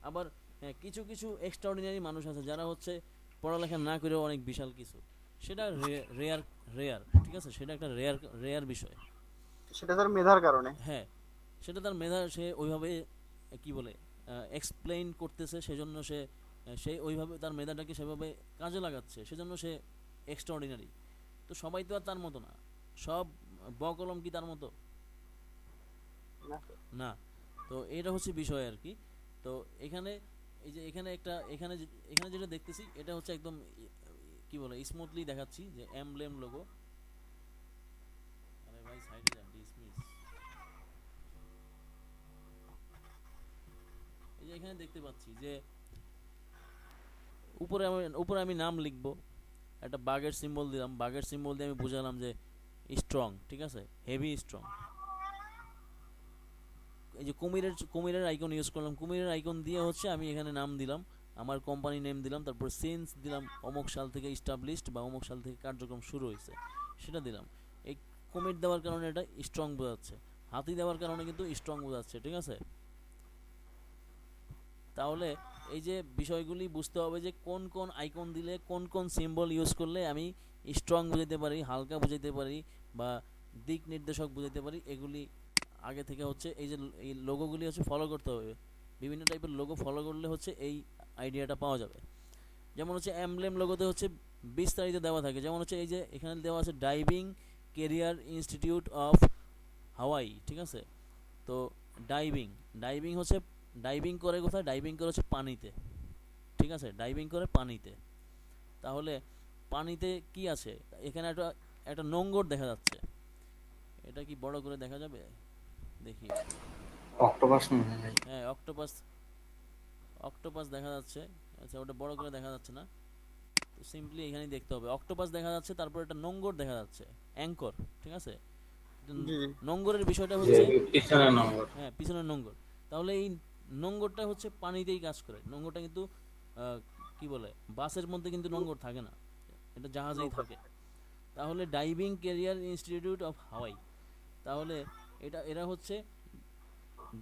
আবার হ্যাঁ, কিছু কিছু এক্সট্রাঅর্ডিনারি মানুষ আছে যারা হচ্ছে পড়ালেখা না করেও অনেক বিশাল কিছু, সেটা রেয়ার, রেয়ার, ঠিক আছে, সেটা একটা রেয়ার বিষয়। সেটা তার মেধার কারণে। হ্যাঁ, সেটা তার মেধা, সে ওইভাবে কি বলে এক্সপ্লেইন করতেছে, সেজন্য সে ওইভাবে তার মেধাটাকে সেভাবে কাজে লাগাচ্ছে, সেজন্য সে এক্সট্রাঅর্ডিনারি। তো সবাই তো আর তার মতো না, সব বকলম কি তার মতো না। না। তো এটা হচ্ছে বিষয় আর কি। তো এখানে এই যে এখানে যেটা দেখতেছি, এটা হচ্ছে একদম কি বলে স্মুথলি দেখাচ্ছি যে এমব্লেম লোগো। আরে ভাই সাইডে যান, ডিসমিস। এই যে এখানে দেখতে পাচ্ছি যে উপরে আমি নাম লিখবো, একটা বাঘের সিম্বল দিলাম, বাঘের সিম্বল দিয়ে আমি বুঝালাম যে স্ট্রং, ঠিক আছে, হেভি স্ট্রং। এই যে কুমিরের আইকন ইউজ করলাম, কুমিরের আইকন দিয়ে হচ্ছে আমি এখানে নাম দিলাম, আমার কোম্পানি নেম দিলাম, তারপর সিন্স দিলাম, অমুক সাল থেকে ইস্টাবলিশড বা অমুক সাল থেকে কার্যক্রম শুরু হয়েছে, সেটা দিলাম। এই কুমির দেওয়ার কারণে এটা স্ট্রং বোঝাচ্ছে, হাতি দেওয়ার কারণে কিন্তু স্ট্রং বোঝাচ্ছে, ঠিক আছে। তাহলে এই যে বিষয়গুলি বুঝতে হবে যে কোন কোন আইকন দিলে, কোন কোন সিম্বল ইউজ করলে আমি স্ট্রং বুঝাইতে পারি, হালকা বুঝাইতে পারি, বা দিক নির্দেশক বুঝাইতে পারি, এগুলি আগে থেকে হচ্ছে এই যে এই লোগোগুলি হচ্ছে ফলো করতে হবে। বিভিন্ন টাইপের লোগো ফলো করলে হচ্ছে এই আইডিয়াটা পাওয়া যাবে। যেমন হচ্ছে এমব্লেম লোগোতে হচ্ছে বিস্তারিত দেওয়া থাকে, যেমন হচ্ছে এই যে এখানে দেওয়া আছে ডাইভিং কেরিয়ার ইনস্টিটিউট অফ হাওয়াই, ঠিক আছে। তো ডাইভিং হচ্ছে ডাইভিং করে কোথায়, ডাইভিং করে হচ্ছে পানিতে, ঠিক আছে, ডাইভিং করে পানিতে। তাহলে পানিতে কি আছে, এখানে একটা একটা নোঙ্গর দেখা যাচ্ছে, এটা কি বড় করে দেখা যাবে, দেখি। অক্টোপাস মনে হয়। হ্যাঁ, অক্টোপাস দেখা যাচ্ছে। আচ্ছা, ওটা বড় করে দেখা যাচ্ছে না, তো সিম্পলি এখানেই দেখতে হবে। অক্টোপাস দেখা যাচ্ছে, তারপর একটা নোঙ্গর দেখা যাচ্ছে, অ্যাঙ্কর, ঠিক আছে। জি। নোঙ্গরের বিষয়টা যে হচ্ছে পিছনের নম্বর। হ্যাঁ, পিছনের নোঙ্গর। তাহলে এই নোঙ্গরটা হচ্ছে পানিতেই কাজ করে। নোঙ্গরটা কিন্তু কি বলে, বাসের মধ্যে কিন্তু নোঙ্গর থাকে না, এটা জাহাজেই থাকে। তাহলে ডাইভিং ক্যারিয়ার ইনস্টিটিউট অফ হাওয়াই, তাহলে এরা হচ্ছে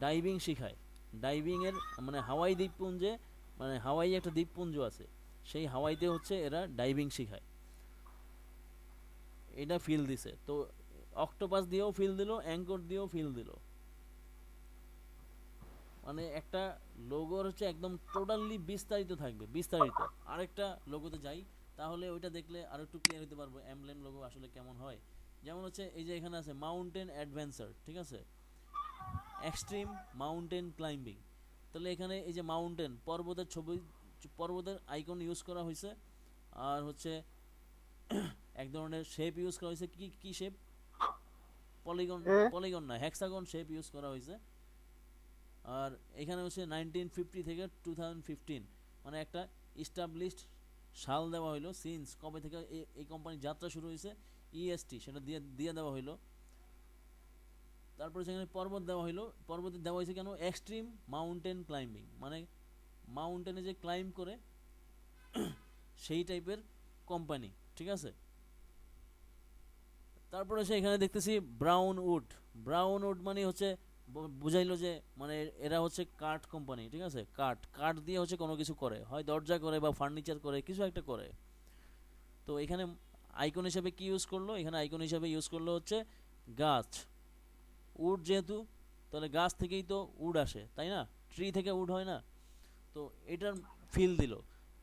ডাইভিং শেখায়। ডাইভিংয়ের মানে হাওয়াই দ্বীপপুঞ্জে, মানে হাওয়াই একটা দ্বীপপুঞ্জ আছে, সেই হাওয়াইতে হচ্ছে এরা ডাইভিং শেখায়, এটা ফিল দিছে। তো অক্টোপাস দিয়েও ফিল দিল, অ্যাঙ্কর দিয়েও ফিল দিল, মানে একটা লোগোর হচ্ছে একদম টোটালি বিস্তারিত থাকবে, বিস্তারিত। আরেকটা লোগোতে যাই, তাহলে ওইটা দেখলে আরো একটু ক্লিয়ার হতে পারবো এমব্লেম লোগো আসলে কেমন হয়। যেমন হচ্ছে এই যে এখানে আছে মাউন্টেন অ্যাডভেঞ্চার, ঠিক আছে, এক্সট্রিম মাউন্টেন ক্লাইম্বিং। তাহলে এখানে এই যে মাউন্টেন, পর্বতের ছবি, পর্বতের আইকন ইউজ করা হয়েছে। আর হচ্ছে এক ধরনের শেপ ইউজ করা হয়েছে, কি কি শেপ, পলিগন, পলিগন না, হেক্সাগন শেপ ইউজ করা হয়েছে। আর এখানে হচ্ছে 1950 থেকে 2015, মানে একটা ইস্টাবলিশড সাল দেওয়া হইলো, সিন্স কবে থেকে এই কোম্পানির যাত্রা শুরু হয়েছে, ইএসটি সেটা দিয়ে দেওয়া হইলো। তারপরে সেখানে পর্বত দেওয়া হইলো, পর্বতে দেওয়া হয়েছে কেন, এক্সট্রিম মাউন্টেন ক্লাইম্বিং, মানে মাউন্টেনে যে ক্লাইম্ব করে সেই টাইপের কোম্পানি, ঠিক আছে। তারপরে সে এখানে দেখতেছি ব্রাউন উড মানে হচ্ছে বুঝাইলো যে মানে এরা হচ্ছে কাঠ কোম্পানি, ঠিক আছে, কাঠ দিয়ে হচ্ছে কোনো কিছু করে, হয় দরজা করে বা ফার্নিচার করে, কিছু একটা করে। তো এখানে আইকন হিসাবে কি ইউজ করলো, এখানে আইকন হিসাবে ইউজ করলো হচ্ছে গাছ, উড, যেহেতু তাহলে গাছ থেকেই তো উড আসে, তাই না, ট্রি থেকে উড হয় না। তো এটার ফিল দিল,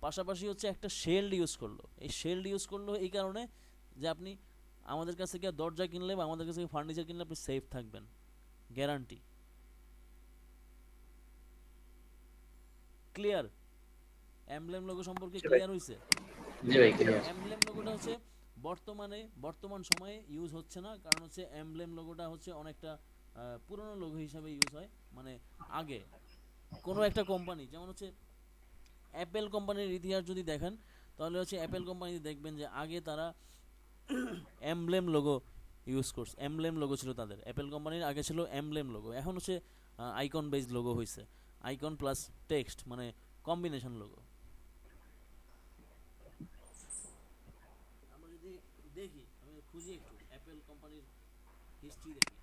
পাশাপাশি হচ্ছে একটা শেল্ড ইউজ করলো। এই শেল্ড ইউজ করলো এই কারণে যে আপনি আমাদের কাছ থেকে দরজা কিনলে বা আমাদের কাছ থেকে ফার্নিচার কিনলে আপনি সেফ থাকবেন, গ্যারান্টি। ক্লিয়ার? এমব্লেম লোগো সম্পর্কে জি ভাই। ক্লিয়ার হইছে? জি ভাই ক্লিয়ার। এমব্লেম লোগোটা হচ্ছে বর্তমান সময়ে ইউজ হচ্ছে না, কারণ হচ্ছে এমব্লেম লোগোটা হচ্ছে অনেকটা পুরনো লোগো হিসাবে ইউজ হয়। মানে আগে কোনো একটা কোম্পানি, যেমন হচ্ছে অ্যাপেল কোম্পানির ইতিহাস যদি দেখেন, তাহলে হচ্ছে অ্যাপেল কোম্পানি দেখবেন যে আগে তারা এমব্লেম লোগো ইউজ করছে। এমব্লেম লোগো ছিল তাদের, অ্যাপেল কোম্পানির আগে ছিল এমব্লেম লোগো। এখন হচ্ছে আইকন বেসড লোগো হয়েছে, আইকন প্লাস টেক্সট, মানে কম্বিনেশন লোগো। আমরা যদি দেখি, আমি খুঁজি একটু অ্যাপেল কোম্পানির হিস্ট্রি দেখি।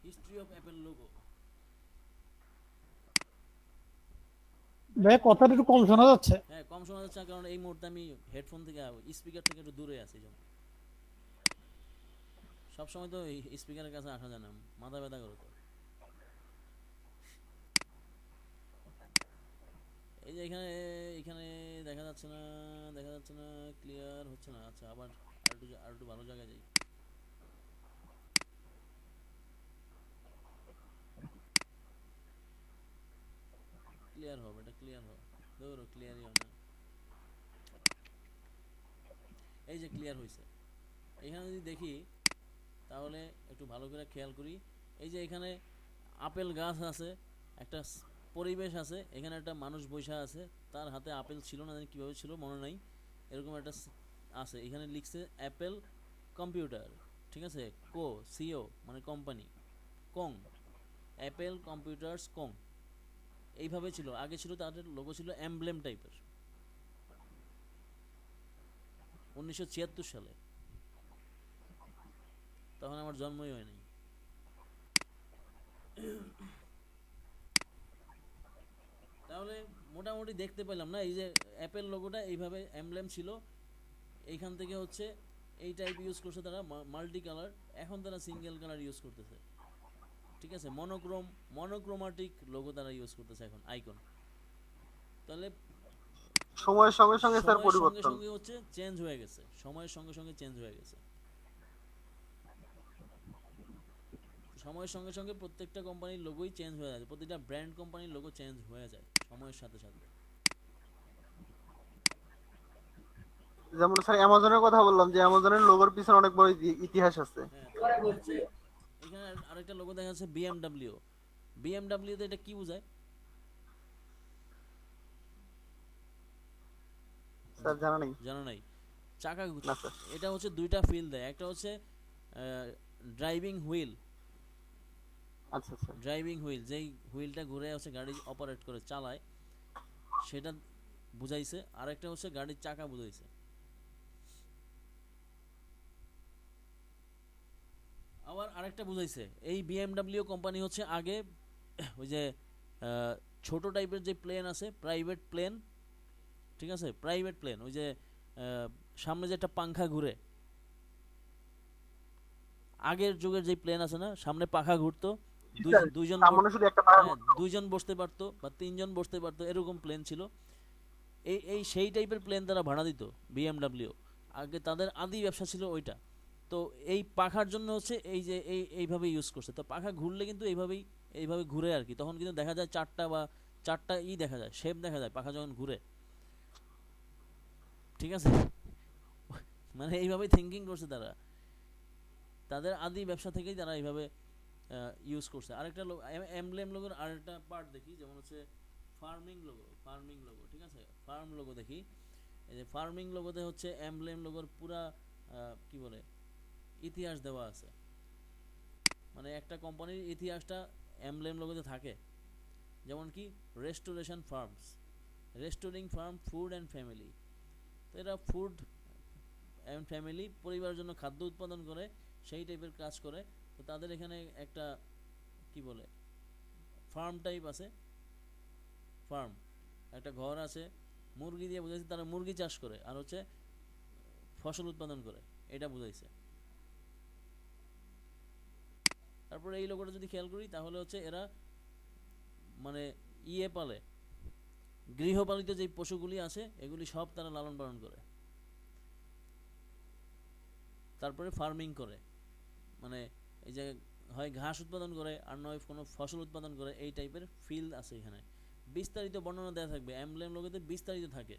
History of Apple logo. ভাই কথাটা একটু কম শোনা যাচ্ছে। হ্যাঁ, কম শোনা যাচ্ছে কারণ এই মুহূর্তে আমি হেডফোন থেকে, স্পিকার থেকে একটু দূরে আছি। যেমন সবসময় তো স্পিকারের কাছে আসা যায় না, মাথা ব্যথা করে তো। এই যে এখানে এখানে দেখা যাচ্ছে না, ক্লিয়ার হচ্ছে না। আচ্ছা, আবার আর একটু ভালো জায়গায় যাই। ক্লিয়ার হবে, এটা ক্লিয়ার হবে। ধরো ক্লিয়ারই হয় না। এই যে ক্লিয়ার হয়েছে। এখানে যদি দেখি তাহলে একটু ভালো করে খেয়াল করি। এই যে এখানে আপেল গাছ আছে, একটা পরিবেশ আছে, এখানে একটা মানুষ বসে আছে, তার হাতে আপেল ছিল না, জানি কীভাবে ছিল মনে নাই, এরকম একটা আছে। এখানে লিখছে অ্যাপেল কম্পিউটার, ঠিক আছে, সিও মানে কোম্পানি, কং, অ্যাপেল কম্পিউটার্স কং, এইভাবে ছিল আগে। ছিল তাদের লোগো ছিল এমব্লেম টাইপের, 1976 সালে, তখন আমার জন্মই হয় নাই। তাহলে মোটামুটি দেখতে পেলাম না, এই যে অ্যাপেল লোগোটা এইভাবে এমব্লেম ছিল, এইখান থেকে হচ্ছে এই টাইপ ইউজ করছে তারা, মাল্টি কালার। এখন তারা সিঙ্গেল কালার ইউজ করতেছে, ঠিক আছে, মনোক্রোমাটিক লোগো তারা ইউজ করতেছে এখন, আইকন। তাহলে সময়ের সঙ্গে সঙ্গে স্যার সময়ের সঙ্গে পরিবর্তন। সঙ্গে হচ্ছে চেঞ্জ হয়ে গেছে, সময়ের সঙ্গে সঙ্গে চেঞ্জ হয়ে গেছে। সময়ের সঙ্গে সঙ্গে প্রত্যেকটা কোম্পানির লোগোই চেঞ্জ হয়ে যায়, প্রতিটা ব্র্যান্ড কোম্পানির লোগো চেঞ্জ হয়ে যায় সময়ের সাথে সাথে। যেমন স্যার অ্যামাজনের কথা বললাম, যে অ্যামাজনের লোগোর পিছনে অনেক বড় ইতিহাস আছে। হ্যাঁ, তারপর হচ্ছে এখানে আরেকটা লোগো দেখা যাচ্ছে বিএমডব্লিউ। বিএমডব্লিউতে এটা কি বোঝায়? স্যার জানা নেই। জানা নাই? চাকা, না স্যার। এটা হচ্ছে দুইটা ফিল দেয়, একটা হচ্ছে ড্রাইভিং হুইল, আচ্ছা আচ্ছা। ড্রাইভিং হুইল, যেই হুইলটা ঘুরে হচ্ছে গাড়ি অপারেট করে চালায়, সেটা বুঝাইছে। আর একটা হচ্ছে গাড়ির চাকা বুঝাইছে। আবার আরেকটা বুঝাইছে, এই বিএমডব্লিউ কোম্পানি হচ্ছে আগে ওই যে ছোট টাইপের যে প্লেন আছে, প্রাইভেট প্লেন, ঠিক আছে, প্রাইভেট প্লেন, ওই যে সামনে যে একটা পাংখা ঘুরে, আগের যুগের যে প্লেন আছে না, সামনে পাখা ঘুরতো, দুইজন সামনে শুধু একটা পাখা হ্যাঁ, দুইজন বসতে পারতো বা তিনজন বসতে পারতো, এরকম প্লেন ছিল। এই সেই টাইপের প্লেন তারা ভাড়া দিত বিএমডব্লিউ। আগে তাদের আদি ব্যবসা ছিল ওইটা। তো এই পাখার জন্য হচ্ছে এই যে এইভাবে ইউজ করছে। তো পাখা ঘুরলে কিন্তু এইভাবে ঘুরে আর কি, তখন কিন্তু দেখা যায় চারটা দেখা যায়, শেপ দেখা যায় পাখা যখন ঘুরে, ঠিক আছে। মানে এইভাবেই থিঙ্কিং করছে তারা, তাদের আদি ব্যবসা থেকেই তারা এইভাবে ইউজ করছে। আরেকটা এমব্লেম লোগোর আরেকটা পার্ট দেখি, যেমন হচ্ছে ফার্মিং লোগো, ঠিক আছে, ফার্ম লোগো দেখি। এই যে ফার্মিং লোগোতে হচ্ছে এমব্লেম লোগোর পুরা কি বলে ইতিহাস দেওয়া আছে, মানে একটা কোম্পানির ইতিহাসটা এমব্লেম লোগোতে থাকে। যেমন কি restoration farms, restoring farm food and family. তো এরা ফুড অ্যান্ড ফ্যামিলি, পরিবারের জন্য খাদ্য উৎপাদন করে, সেই টাইপের কাজ করে। তো তাদের এখানে একটা কি বলে ফার্ম টাইপ আছে, ফার্ম একটা ঘর আছে, মুরগি দিয়ে বুঝাইছে, তারা মুরগি চাষ করে আর হচ্ছে ফসল উৎপাদন করে, এটা বুঝাইছে। তারপরে এই লোগোটা যদি খেয়াল করি তাহলে হচ্ছে এরা মানে ইয়ে পালে, গৃহপালিত যে পশুগুলি আছে এগুলি সব তারা লালন পালন করে, তারপরে ফার্মিং করে, মানে এই যে হয় ঘাস উৎপাদন করে আর নয় কোনো ফসল উৎপাদন করে, এই টাইপের ফিল্ড আছে এখানে। বিস্তারিত বর্ণনা দেওয়া থাকবে, এমব্লেম লোগোতে বিস্তারিত থাকে।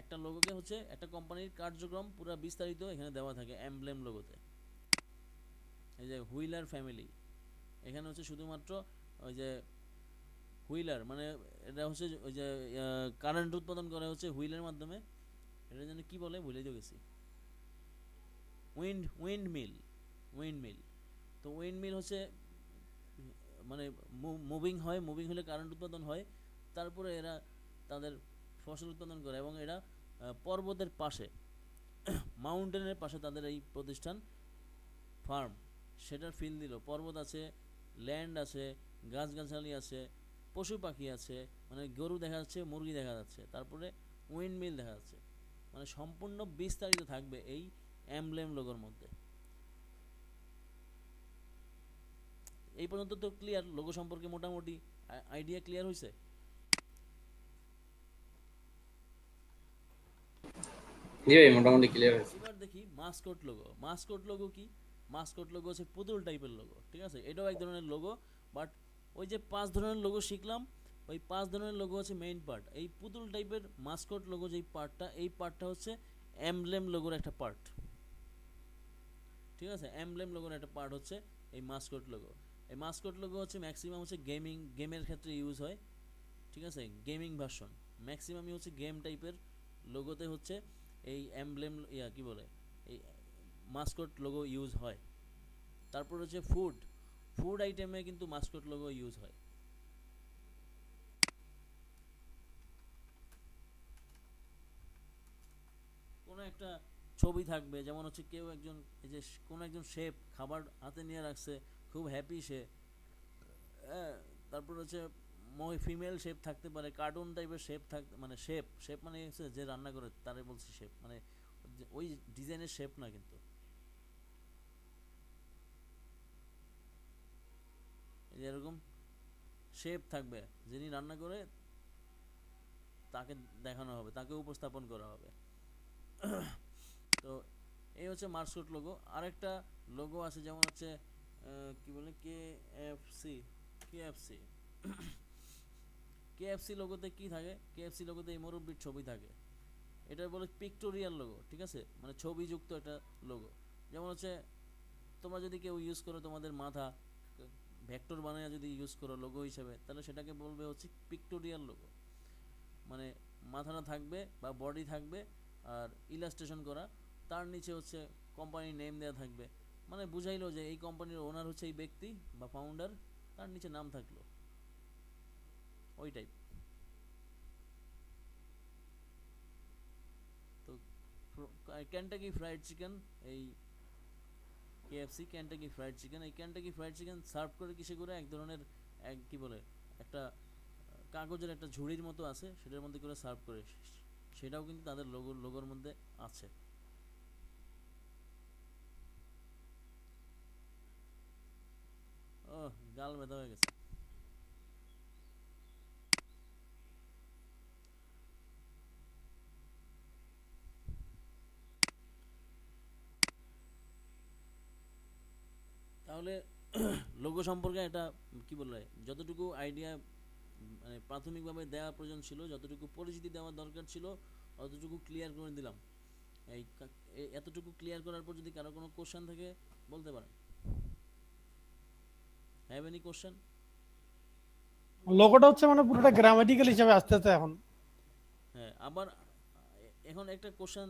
একটা লোগোকে হচ্ছে একটা কোম্পানির কার্যক্রম পুরো বিস্তারিত এখানে দেওয়া থাকে এমব্লেম লোগোতে। এই যে হুইলার ফ্যামিলি, এখানে হচ্ছে শুধুমাত্র ওই যে হুইলার মানে এটা হচ্ছে ওই যে কারেন্ট উৎপাদন করে হচ্ছে হুইলের মাধ্যমে, এটা যেন কি বলে ভুলে গেছি, উইন্ড মিল। তো উইন্ড মিল হচ্ছে মানে মুভিং হয়, মুভিং হলে কারেন্ট উৎপাদন হয়, তারপরে এরা তাদের ফসল উৎপাদন করে এবং এরা পর্বতের পাশে মাউন্টেনের পাশে তাদের এই প্রতিষ্ঠান ফার্ম, সেটার ফিল দিল। পর্বত আছে, ল্যান্ড আছে, গাছগাছালি আছে, পশু পাখি আছে, মানে গরু দেখা যাচ্ছে, মুরগি দেখা যাচ্ছে, তারপরে উইন্ড মিল দেখা যাচ্ছে, মানে সম্পূর্ণ বিস্তারিত থাকবে এই এমব্লেম লোগোর মধ্যে। এই পর্যন্ত তো ক্লিয়ার, লোগো সম্পর্কে মোটামুটি আইডিয়া ক্লিয়ার হয়েছে। জি ভাই মোটামুটি ক্লিয়ার হয়েছে। এবার দেখি মাসকট লোগো। মাসকট লোগো কি? মাসকট লোগো হচ্ছে পুতুল টাইপের লোগো, ঠিক আছে, এটাও এক ধরনের লোগো, বাট ওই যে 5 ধরনের লোগো শিখলাম, ওই 5 ধরনের লোগো হচ্ছে মেইন পার্ট। এই পুতুল টাইপের মাসকট লোগো যেই পার্টটা, এই পার্টটা হচ্ছে এমব্লেম লোগোর একটা পার্ট, ঠিক আছে। এমব্লেম লোগোর একটা পার্ট হচ্ছে এই মাসকট লোগো। এই মাসকট লোগো হচ্ছে ম্যাক্সিমাম হচ্ছে গেমের ক্ষেত্রে ইউজ হয়, ঠিক আছে, গেমিং ভার্সন ম্যাক্সিমামই হচ্ছে গেম টাইপের লোগোতে হচ্ছে এই এমব্লেম কি বলে এই মাসকট লোগো ইউজ হয়। তারপর হচ্ছে ফুড আইটেমে কিন্তু মাসকট লোগো ইউজ হয়। কোনো একটা ছবি থাকবে, যেমন হচ্ছে কেউ একজন এই যে কোনো একজন শেফ খাবার হাতে নিয়ে রাখছে, খুব হ্যাপি সে, তারপর হচ্ছে ফিমেল শেফ থাকতে পারে, কার্টুন টাইপের শেফ থাকতে, মানে শেফ মানে হচ্ছে যে রান্না করে তারে বলছি শেফ, মানে ওই ডিজাইনের শেফ না, কিন্তু এরকম শেফ থাকবে যিনি রান্না করে তাকে দেখানো হবে, তাকে উপস্থাপন করা হবে। তো এই হচ্ছে মার্কশট লোগো। আরেকটা লোগো আছে যেমন হচ্ছে কি বলে কেএফসি কেএফসি লোগোতে কি থাকে? কেএফসি লোগোতে এই মুরব্বির ছবি থাকে, এটা বলে পিক্টোরিয়াল লোগো, ঠিক আছে, মানে ছবিযুক্ত একটা লোগো। যেমন হচ্ছে তোমরা যদি কেউ ইউজ করো তোমাদের মাথা ভেক্টর বানায় যদি ইউজ করো লোগো হিসেবে, তাহলে সেটাকে বলবে হচ্ছে পিক্টোরিয়াল লোগো, মানে মাথাটা থাকবে বা বডি থাকবে আর ইলাস্ট্রেশন করা, তার নিচে হচ্ছে কোম্পানির নেম দেওয়া থাকবে, মানে বুঝাইলো যে এই কোম্পানির ওনার হচ্ছে এই ব্যক্তি বা ফাউন্ডার, তার নিচে নাম থাকলো, ওই টাইপ। তো ক্যান্টাকি ফ্রাইড চিকেন, এই কেএফসি ক্যান্টাকি ফ্রাইড চিকেন, এই ক্যান্টাকি ফ্রাইড চিকেন সার্ভ করে কিসে করে? এক ধরনের কি বলে একটা কাগজের একটা ঝুড়ির মতো আছে, সেটার মধ্যে করে সার্ভ করে, সেটাও কিন্তু তাদের লোগোর মধ্যে আছে। ও গাল ব্যথা হয়ে গেছে। তাহলে লোগো সম্পর্কে একটা কি বলে যতটুকু আইডিয়া মানে প্রাথমিকভাবে দেওয়া প্রয়োজন ছিল, যতটুকু পরিচিতি দেওয়ার দরকার ছিল, অতটুকু ক্লিয়ার করে দিলাম। এতটুকু ক্লিয়ার করার পর যদি কারো কোনো কোশ্চেন থাকে বলতে পারেন। Have any question? লোগোটা হচ্ছে মানে পুরোটা গ্রামাটিক্যাল হিসেবে আসতেছে এখন। হ্যাঁ, আবার এখন একটা কোশ্চেন,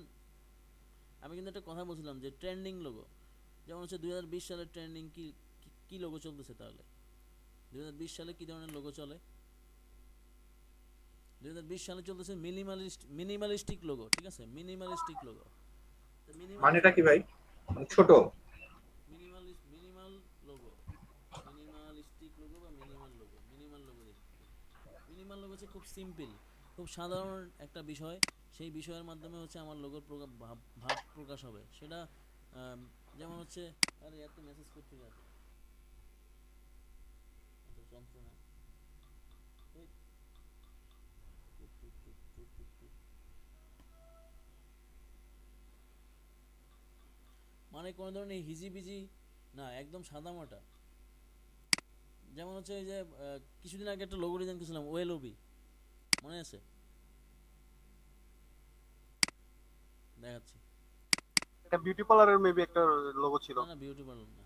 আমি কিন্তু একটা কথা বলছিলাম যে ট্রেন্ডিং লোগো, যেমন হচ্ছে 2020 সালের ট্রেন্ডিং কি লোগো চলতেছে? তাহলে 2020 সালে কি ধরনের লোগো চলে? 2020 সালে চলতেছে মিনিমালিস্টিক লোগো, ঠিক আছে, মিনিমালিস্টিক লোগো। মানেটা কি ভাই? ছোট মিনিমাল লোগো, মিনিমালিস্টিক লোগো বা মিনিমাল লোগো হচ্ছে খুব সিম্পল, খুব সাধারণ একটা বিষয়, সেই বিষয়ের মাধ্যমে হচ্ছে আমার লোগোর ভাব প্রকাশ হবে। সেটা যেমন হচ্ছে আরে এত মেসেজ করতে গেছে এত যন্ত্রণা এই, টুক টুক টুক টুক টুক টুক। মানে কোনো ধরনের হিজিবিজি না, একদম সাদামাটা। যেমন হচ্ছে এই যে কিছুদিন আগে একটা লোগো ডিজাইন করেছিলাম ওএলওবি, মনে আছে? দেখাচ্ছি। একটা বিউটি পার্লারের মেবি একটা লোগো ছিল। না না, বিউটি পার্লার না,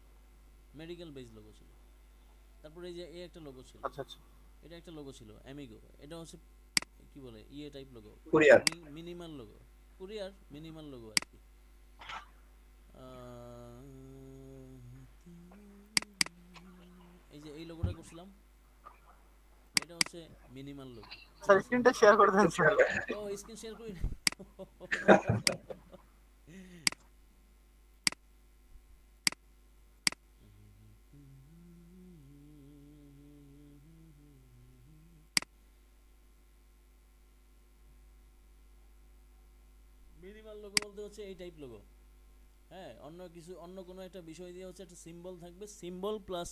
মেডিকেল বেস লোগো ছিল। তারপরে এই যে এই একটা লোগো ছিল, আচ্ছা আচ্ছা। এটা একটা লোগো ছিল অ্যামিগো। এটা হচ্ছে কি বলে ইয়ে type logo, courier. Minimal logo, courier minimal logo আর কি। আহ, এই যে এই লোগোটা করছিলাম, এটা হচ্ছে মিনিমাল লোগো। স্যার স্ক্রিনটা শেয়ার করে দেন স্যার। ও স্ক্রিন শেয়ার করি। মিনিমাল লোগো বলতে হচ্ছে এই টাইপ লোগো। হ্যাঁ, অন্য কিছু অন্য কোনো একটা বিষয় দিয়ে হচ্ছে একটা সিম্বল থাকবে, সিম্বল প্লাস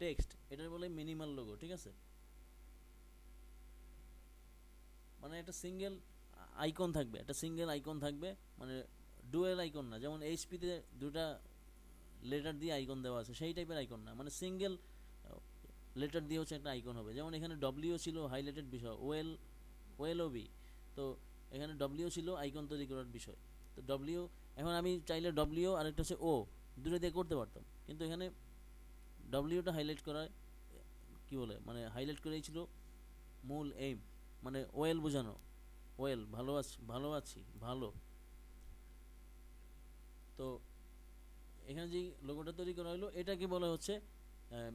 টেক্সট, এটার বলে মিনিমাল লোগো, ঠিক আছে? মানে একটা সিঙ্গেল আইকন থাকবে, একটা সিঙ্গেল আইকন থাকবে, মানে ডুয়েল আইকন না, যেমন এইচপিতে দুটা লেটার দিয়ে আইকন দেওয়া আছে সেই টাইপের আইকন না, মানে সিঙ্গেল লেটার দিয়ে হচ্ছে একটা আইকন হবে। যেমন এখানে ডব্লিউ ছিল হাইলাইটেড বিষয়, ওএলওবি, তো এখানে ডব্লিউ ছিল আইকন তৈরি করার বিষয়। তো ডব্লিউ, এখন আমি চাইলে ডব্লিউ আর একটা হচ্ছে ও, দুটো দিয়ে করতে পারতাম, কিন্তু এখানে ডব্লিউটা হাইলাইট করায় কি বলে, মানে হাইলাইট করেই ছিল মূল এইম, মানে ওয়েল বোঝানো, ওয়েল ভালো আছি, ভালো আছি, ভালো। তো এখানে যে লোগোটা তৈরি করা হলো এটাকে বলা হচ্ছে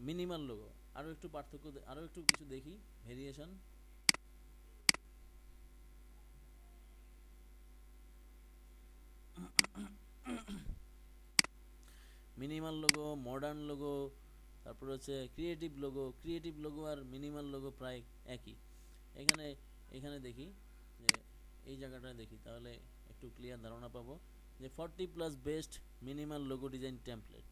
মিনিমাল লোগো। আরও একটু পার্থক্য, আরও একটু কিছু দেখি variation. Minimal logo, modern logo, তারপর হচ্ছে ক্রিয়েটিভ লোগো। ক্রিয়েটিভ লোগো আর মিনিমাল লোগো প্রায় একই। এখানে এখানে দেখি যে এই জায়গাটা দেখি, তাহলে একটু ক্লিয়ার ধারণা পাবো যে 40+ best minimal logo design template.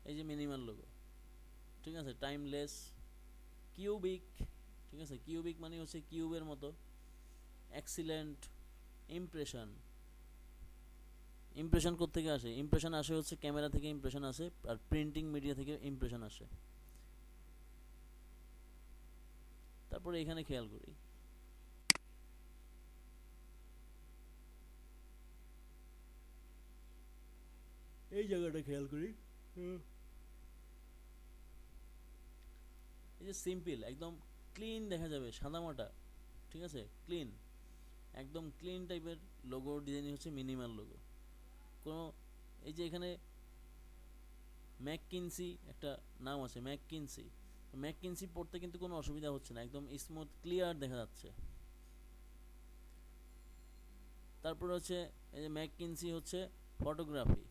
এই যে মিনিমাল লোগো, ঠিক আছে, টাইমলেস, কিউবিক, ঠিক আছে, কিউবিক মানে হচ্ছে কিউবের মতো, এক্সিলেন্ট, ইমপ্রেশন। ইমপ্রেশন কোত্থেকে আসে? ইমপ্রেশন আসে হচ্ছে ক্যামেরা থেকে ইমপ্রেশন আসে, আর প্রিন্টিং মিডিয়া থেকে ইমপ্রেশন আসে। তারপরে এখানে খেয়াল করি, এই জায়গাটা খেয়াল করি, এই যে সিম্পল, একদম ক্লিন দেখা যাবে, সাদামাটা, ঠিক আছে, ক্লিন, একদম ক্লিন টাইপের লোগো ডিজাইন হচ্ছে মিনিমাল লোগো। কোনো এই যে এখানে ম্যাককিনসি একটা নাম আছে, ম্যাককিনসি, ম্যাককিনসি পড়তে কিন্তু কোনো অসুবিধা হচ্ছে না, একদম স্মুথ ক্লিয়ার দেখা যাচ্ছে। তারপর হচ্ছে এই যে ম্যাককিনসি হচ্ছে ফটোগ্রাফি,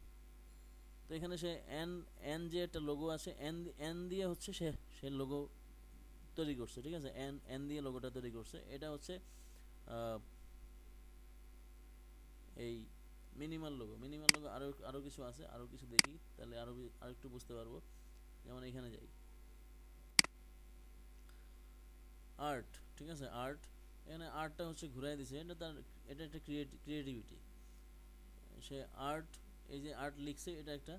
তো এখানে সে এন এন যে একটা লোগো আছে, এন এন দিয়ে হচ্ছে সে লোগো তৈরি করছে, ঠিক আছে, এন এন দিয়ে লোগোটা তৈরি করছে। এটা হচ্ছে এই মিনিমাল লোগো। মিনিমাল লোগো আরও আরও কিছু আছে, আরও কিছু দেখি তাহলে আরও একটু বুঝতে পারবো। যেমন এখানে যাই, আর্ট, ঠিক আছে, আর্ট, এখানে আর্টটা হচ্ছে ঘুরাই দিছে, এটা তার, এটা একটা ক্রিয়েটিভিটি, সে আর্ট, এই যে আর্ট লিখছে, এটা একটা,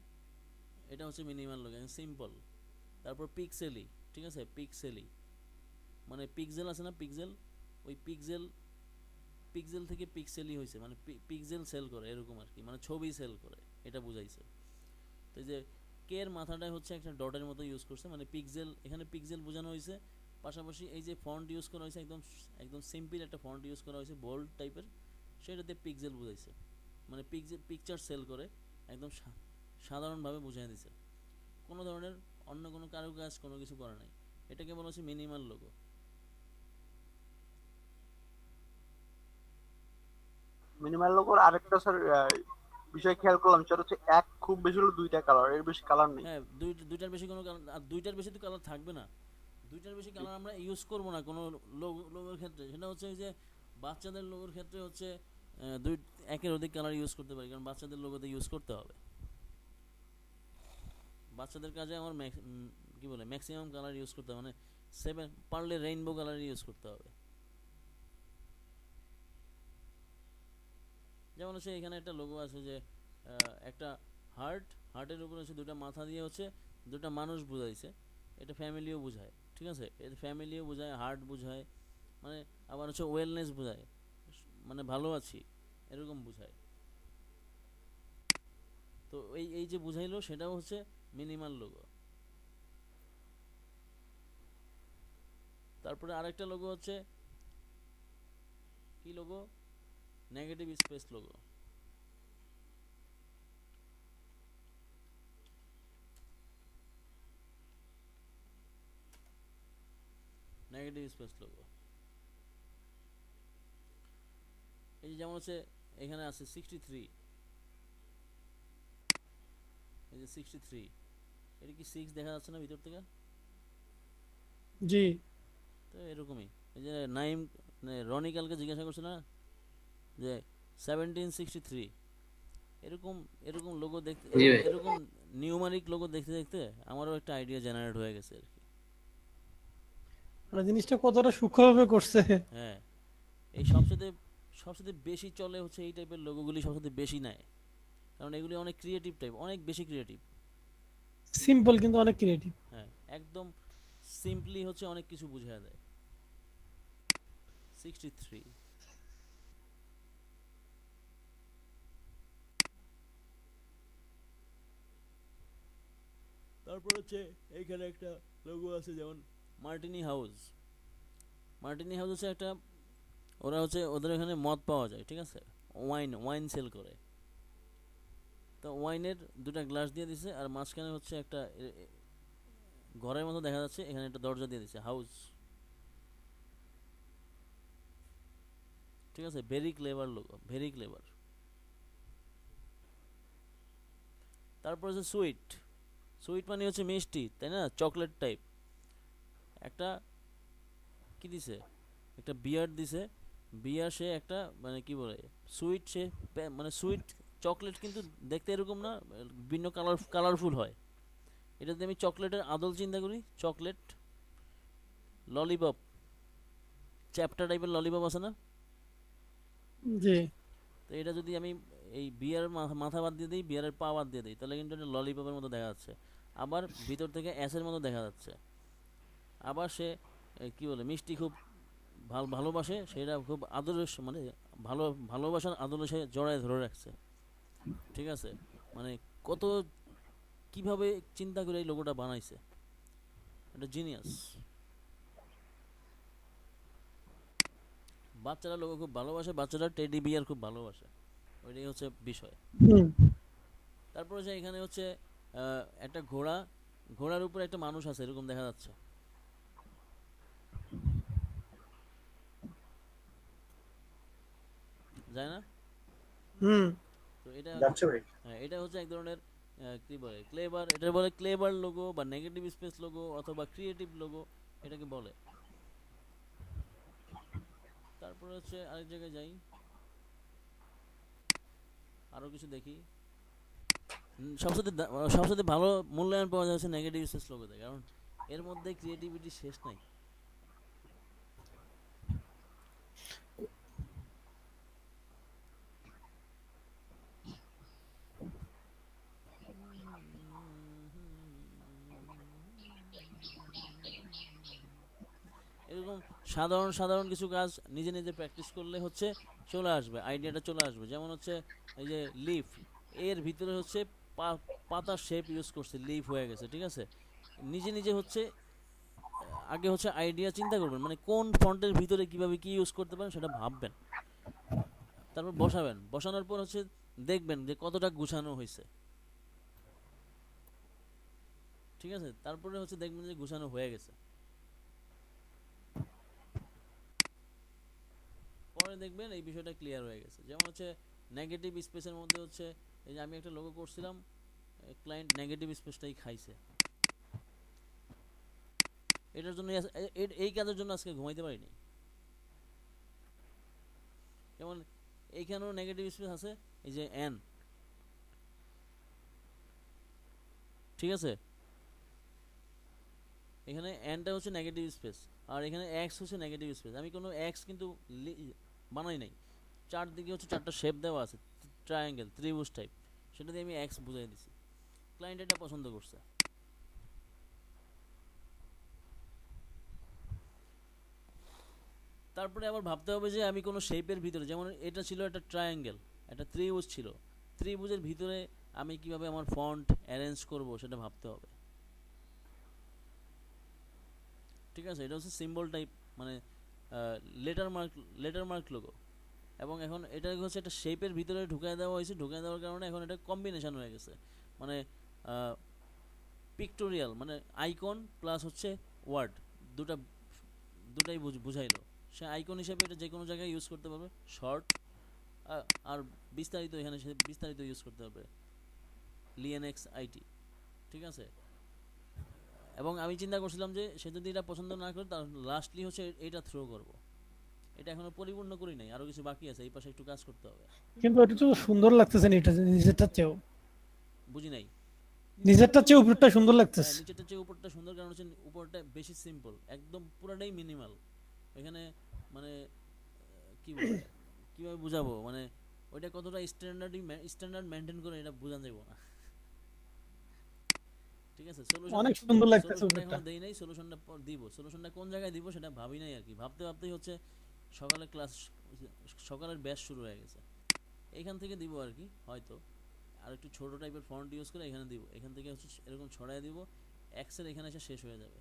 এটা হচ্ছে মিনিমাল লোগো, সিম্পল। তারপর পিক্সেলি, ঠিক আছে, পিক্সেলি মানে পিক্সেল আছে না, পিক্সেল, ওই পিক্সেল, পিক্সেল থেকে পিক্সেলই হয়েছে, মানে পিক্সেল সেল করে এরকম আর কি, মানে ছবি সেল করে, এটা বুঝাইছে। তো এই যে কে এর মাথাটাই হচ্ছে একটা ডটের মতো ইউজ করছে, মানে পিক্সেল, এখানে পিক্সেল বোঝানো হয়েছে। পাশাপাশি এই যে ফন্ট ইউজ করা হয়েছে, একদম একদম সিম্পল একটা ফন্ট ইউজ করা হয়েছে, বোল্ড টাইপের, সেটাতে পিক্সেল বুঝাইছে, মানে পিকচার সেল করে, একদম সাধারণভাবে বুঝাই দিছে, কোনো ধরনের অন্য কোনো কারুকাজ কোনো কিছু করা নাই। এটাকে বলা হচ্ছে মিনিমাল লোগো। মিনিমাল লোগোর আরেকটা স্যার বিষয় খেয়াল করলাম, সেটা হচ্ছে এক খুব বেশি হলো দুইটা কালার, এর বেশি কালার নেই। হ্যাঁ, দুইটার বেশি কোনো কালার, আর দুইটার বেশি তো কালার থাকবে না, দুইটার বেশি কালার আমরা ইউজ করব না কোনো লোগোর ক্ষেত্রে। সেটা হচ্ছে যে বাচ্চাদের লোগোর ক্ষেত্রে হচ্ছে দুই একের অধিক কালার ইউজ করতে পারি, কারণ বাচ্চাদের লোগোতে ইউজ করতে হবে। বাচ্চাদের কাজে আমার কি বলে ম্যাক্সিমাম কালার ইউজ করতে হবে, মানে 7 পারলে রেইনবো কালার ইউজ করতে হবে। যেমন হচ্ছে এখানে একটা লোগো আছে যে একটা হার্টের উপরে হচ্ছে দুটা মাথা দিয়ে হচ্ছে দুটা মানুষ বোঝাইছে, এটা ফ্যামিলিও বোঝায়, ঠিক আছে, এটা ফ্যামিলিও বোঝায়, হার্ট বোঝায়, মানে আবার হচ্ছে ওয়েলনেস বোঝায়, মানে ভালো আছি এরকম বোঝায়। তো এই যে বুঝাইলো সেটাও হচ্ছে মিনিমাল লোগো। তারপরে আরেকটা লোগো হচ্ছে কি logo, negative space logo. Negative space logo এই যেমন হচ্ছে এখানে আছে 63, এই যে 63, এটা কি 6 দেখা যাচ্ছে না ভিতর থেকে? জি তো এরকমই এই যে নাইম রনি কালকে জিজ্ঞাসা করছে না যে 1763, এরকম এরকম লোগো দেখতে, জি ভাই। এরকম নিউমারিক লোগো দেখতে দেখতে আমারও একটা আইডিয়া জেনারেট হয়ে গেছে আর কি। মানে জিনিসটা কতটা সূক্ষ্মভাবে করছে। হ্যাঁ, এই সবচেয়ে বেশি চলে হচ্ছে এই টাইপের লোগোগুলি, সবচেয়ে বেশি নেয়, কারণ এগুলি অনেক ক্রিয়েটিভ টাইপ, অনেক বেশি ক্রিয়েটিভ। সিম্পল কিন্তু অনেক ক্রিয়েটিভ। হ্যাঁ, একদম সিম্পলি হচ্ছে অনেক কিছু বুঝিয়ে দেয়। 63 তারপর হচ্ছে এইখানে একটা লোগো আছে যেমন মার্টিনি হাউস। মার্টিনি হাউস হচ্ছে একটা, ওরা হচ্ছে ওদের এখানে মদ পাওয়া যায়, ঠিক আছে, ওয়াইন সেল করে। তো ওয়াইনের দুটা গ্লাস দিয়ে দিছে, আর মাঝখানে হচ্ছে একটা ঘরের মতো দেখা যাচ্ছে, এখানে একটা দরজা দিয়ে দিছে, হাউস, ঠিক আছে, very clever logo, very clever. তারপর হচ্ছে সুইট মানে হচ্ছে মিষ্টি, তাই না, চকলেট টাইপ। একটা কি দিছে, একটা বিয়ার দিছে, বিয়ার সে একটা মানে কি বলে সুইট, সে মানে সুইট চকলেট কিন্তু দেখতে এরকম না, বিভিন্ন কালারফুল হয়। এটা যদি আমি চকলেটের আদল চিন্তা করি, চকলেট ললিপপ, চ্যাপ্টা টাইপের ললিপপ আছে না, জি তো এটা যদি আমি এই বিয়ার মাথা বাদ দিয়ে দিই, বিয়ারের পা বাদ দিয়ে দিই, তাহলে কিন্তু এটা ললিপপের মতো দেখা যাচ্ছে, আবার ভিতর থেকে অ্যাসের মতো দেখা যাচ্ছে। আবার সে কি বলে মিষ্টি খুব ভালোবাসে, সেটা খুব আদরের মানে ভালোবাসার আদরে সে জড়ায় ধরে রাখছে, ঠিক আছে, মানে কত কিভাবে চিন্তা করে এই লোগোটা বানাইছে, এটা জিনিয়াস। বাচ্চারা লোগো খুব ভালোবাসে, বাচ্চারা টেডি বিয়ার খুব ভালোবাসে, ওইটাই হচ্ছে বিষয়। হুম তারপর হচ্ছে এখানে হচ্ছে একটা ঘোড়ার উপরে একটা মানুষ আছে এরকম দেখা যাচ্ছে, যায় না? হুম তো এটা যাচ্ছে ভাই। হ্যাঁ, এটা হচ্ছে এক ধরনের কি বলে ক্লেভার, এটা বলে ক্লেভার লোগো বা নেগেটিভ স্পেস লোগো অথবা ক্রিয়েটিভ লোগো এটাকে বলে। তারপরে হচ্ছে আরেক জায়গায় যাই, আরো কিছু দেখি। সবচেয়ে ভালো মূল্যায়ন পাওয়া যাচ্ছে নেগেটিভ স্পেস লোগোতে, কারণ এর মধ্যে ক্রিয়েটিভিটি শেষ নাই। এরকম সাধারণ কিছু কাজ নিজে নিজে প্র্যাকটিস করলে হচ্ছে চলে আসবে, আইডিয়াটা চলে আসবে। যেমন হচ্ছে এই যে লিফ, এর ভিতরে হচ্ছে পাতার শেপ ইউজ করছে, লিফ হয়ে গেছে, ঠিক আছে, নিজে নিজে হচ্ছে আগে হচ্ছে আইডিয়া চিন্তা করবেন, মানে কোন ফন্টের ভিতরে কিভাবে কি ইউজ করতে পারেন সেটা ভাববেন, তারপর বসানোর পর হচ্ছে দেখবেন যে কতটা গুছানো হয়েছে, ঠিক আছে, তারপরে হচ্ছে দেখবেন যে গুছানো হয়ে গেছে, পরে দেখবেন এই বিষয়টা ক্লিয়ার হয়ে গেছে। যেমন হচ্ছে নেগেটিভ স্পেসের মধ্যে হচ্ছে এই যে আমি একটা লোগো করছিলাম, ক্লায়েন্ট নেগেটিভ স্পেসটাই খাইছে, এটার জন্য এই কাজের জন্য আজকে ঘুমাইতে পারিনি। যেমন এইখানেও নেগেটিভ স্পেস আছে, এই যে এন, ঠিক আছে, এখানে এনটা হচ্ছে নেগেটিভ স্পেস, আর এখানে এক্স হচ্ছে নেগেটিভ স্পেস। আমি কোনো এক্স কিন্তু বানাই নাই, চারদিকে হচ্ছে চারটা শেপ দেওয়া আছে, ট্রায়াঙ্গেল, ত্রিভুজ টাইপ, সেটা দিয়ে আমি এক্স বুঝাই দিছি। ক্লায়েন্ট এটা পছন্দ করছে। তারপরে আবার ভাবতে হবে যে আমি কোনো শেপের ভিতরে, যেমন এটা ছিল একটা ট্রায়াঙ্গেল, একটা ত্রিভুজ ছিল, ত্রিভুজের ভিতরে আমি কিভাবে আমার ফন্ট অ্যারেঞ্জ করব সেটা ভাবতে হবে, ঠিক আছে। এটা হচ্ছে সিম্বল টাইপ, মানে লেটার মার্ক লোগো, এবং এখন এটা হচ্ছে একটা শেপের ভিতরে ঢুকায় দেওয়া হয়েছে, ঢুকায় দেওয়ার কারণে এখন এটা কম্বিনেশন হয়ে গেছে, মানে পিক্টোরিয়াল, মানে আইকন প্লাস হচ্ছে ওয়ার্ড, দুটাই বুঝাইলো। সে আইকন হিসেবে এটা যে কোনো জায়গায় ইউজ করতে পারবে, শর্ট আর বিস্তারিত, এখানে সে বিস্তারিত ইউজ করতে পারবে, লিএনএক্স আইটি, ঠিক আছে। এবং আমি চিন্তা করছিলাম যে সে যদি এটা পছন্দ না করে, তাহলে লাস্টলি হচ্ছে এটা থ্রো করব। এটা এখনো পরিপূর্ণ করি নাই, আরো কিছু বাকি আছে, এই পাশে একটু কাজ করতে হবে। কিন্তু এটা তো সুন্দর লাগতেছে না, এটা নিজেরটা চেয়েও, বুঝি নাই। নিজেরটা চেয়ে উপরটা সুন্দর হ্যাঁ, লাগতেছে। নিচেরটা চেয়ে উপরটা সুন্দর, কারণ হচ্ছে উপরটা বেশি সিম্পল, একদম পুরাটাই মিনিমাল। এখানে মানে কি বলে, কিভাবে বুঝাবো, মানে ওইটা কতটা স্ট্যান্ডার্ড মেনটেন করে এটা বোঝানো যাবে না, ঠিক আছে। অনেক সুন্দর লাগতেছে সলিউশনটা উপরটা। এখন দেই নাই, সলিউশনটা পর দিব। সলিউশনটা কোন জায়গায় দিব সেটা ভাবি নাই আর কি, ভাবতে ভাবতেই হচ্ছে সকালের ব্যাচ শুরু হয়ে গেছে। এখান থেকে দিব আর কি, হয়তো আর একটু ছোট টাইপের ফন্ট ইউজ করে এখানে দিব, এখান থেকে হচ্ছে এরকম ছড়াই দিব, এক্সের এখানে এসে শেষ হয়ে যাবে।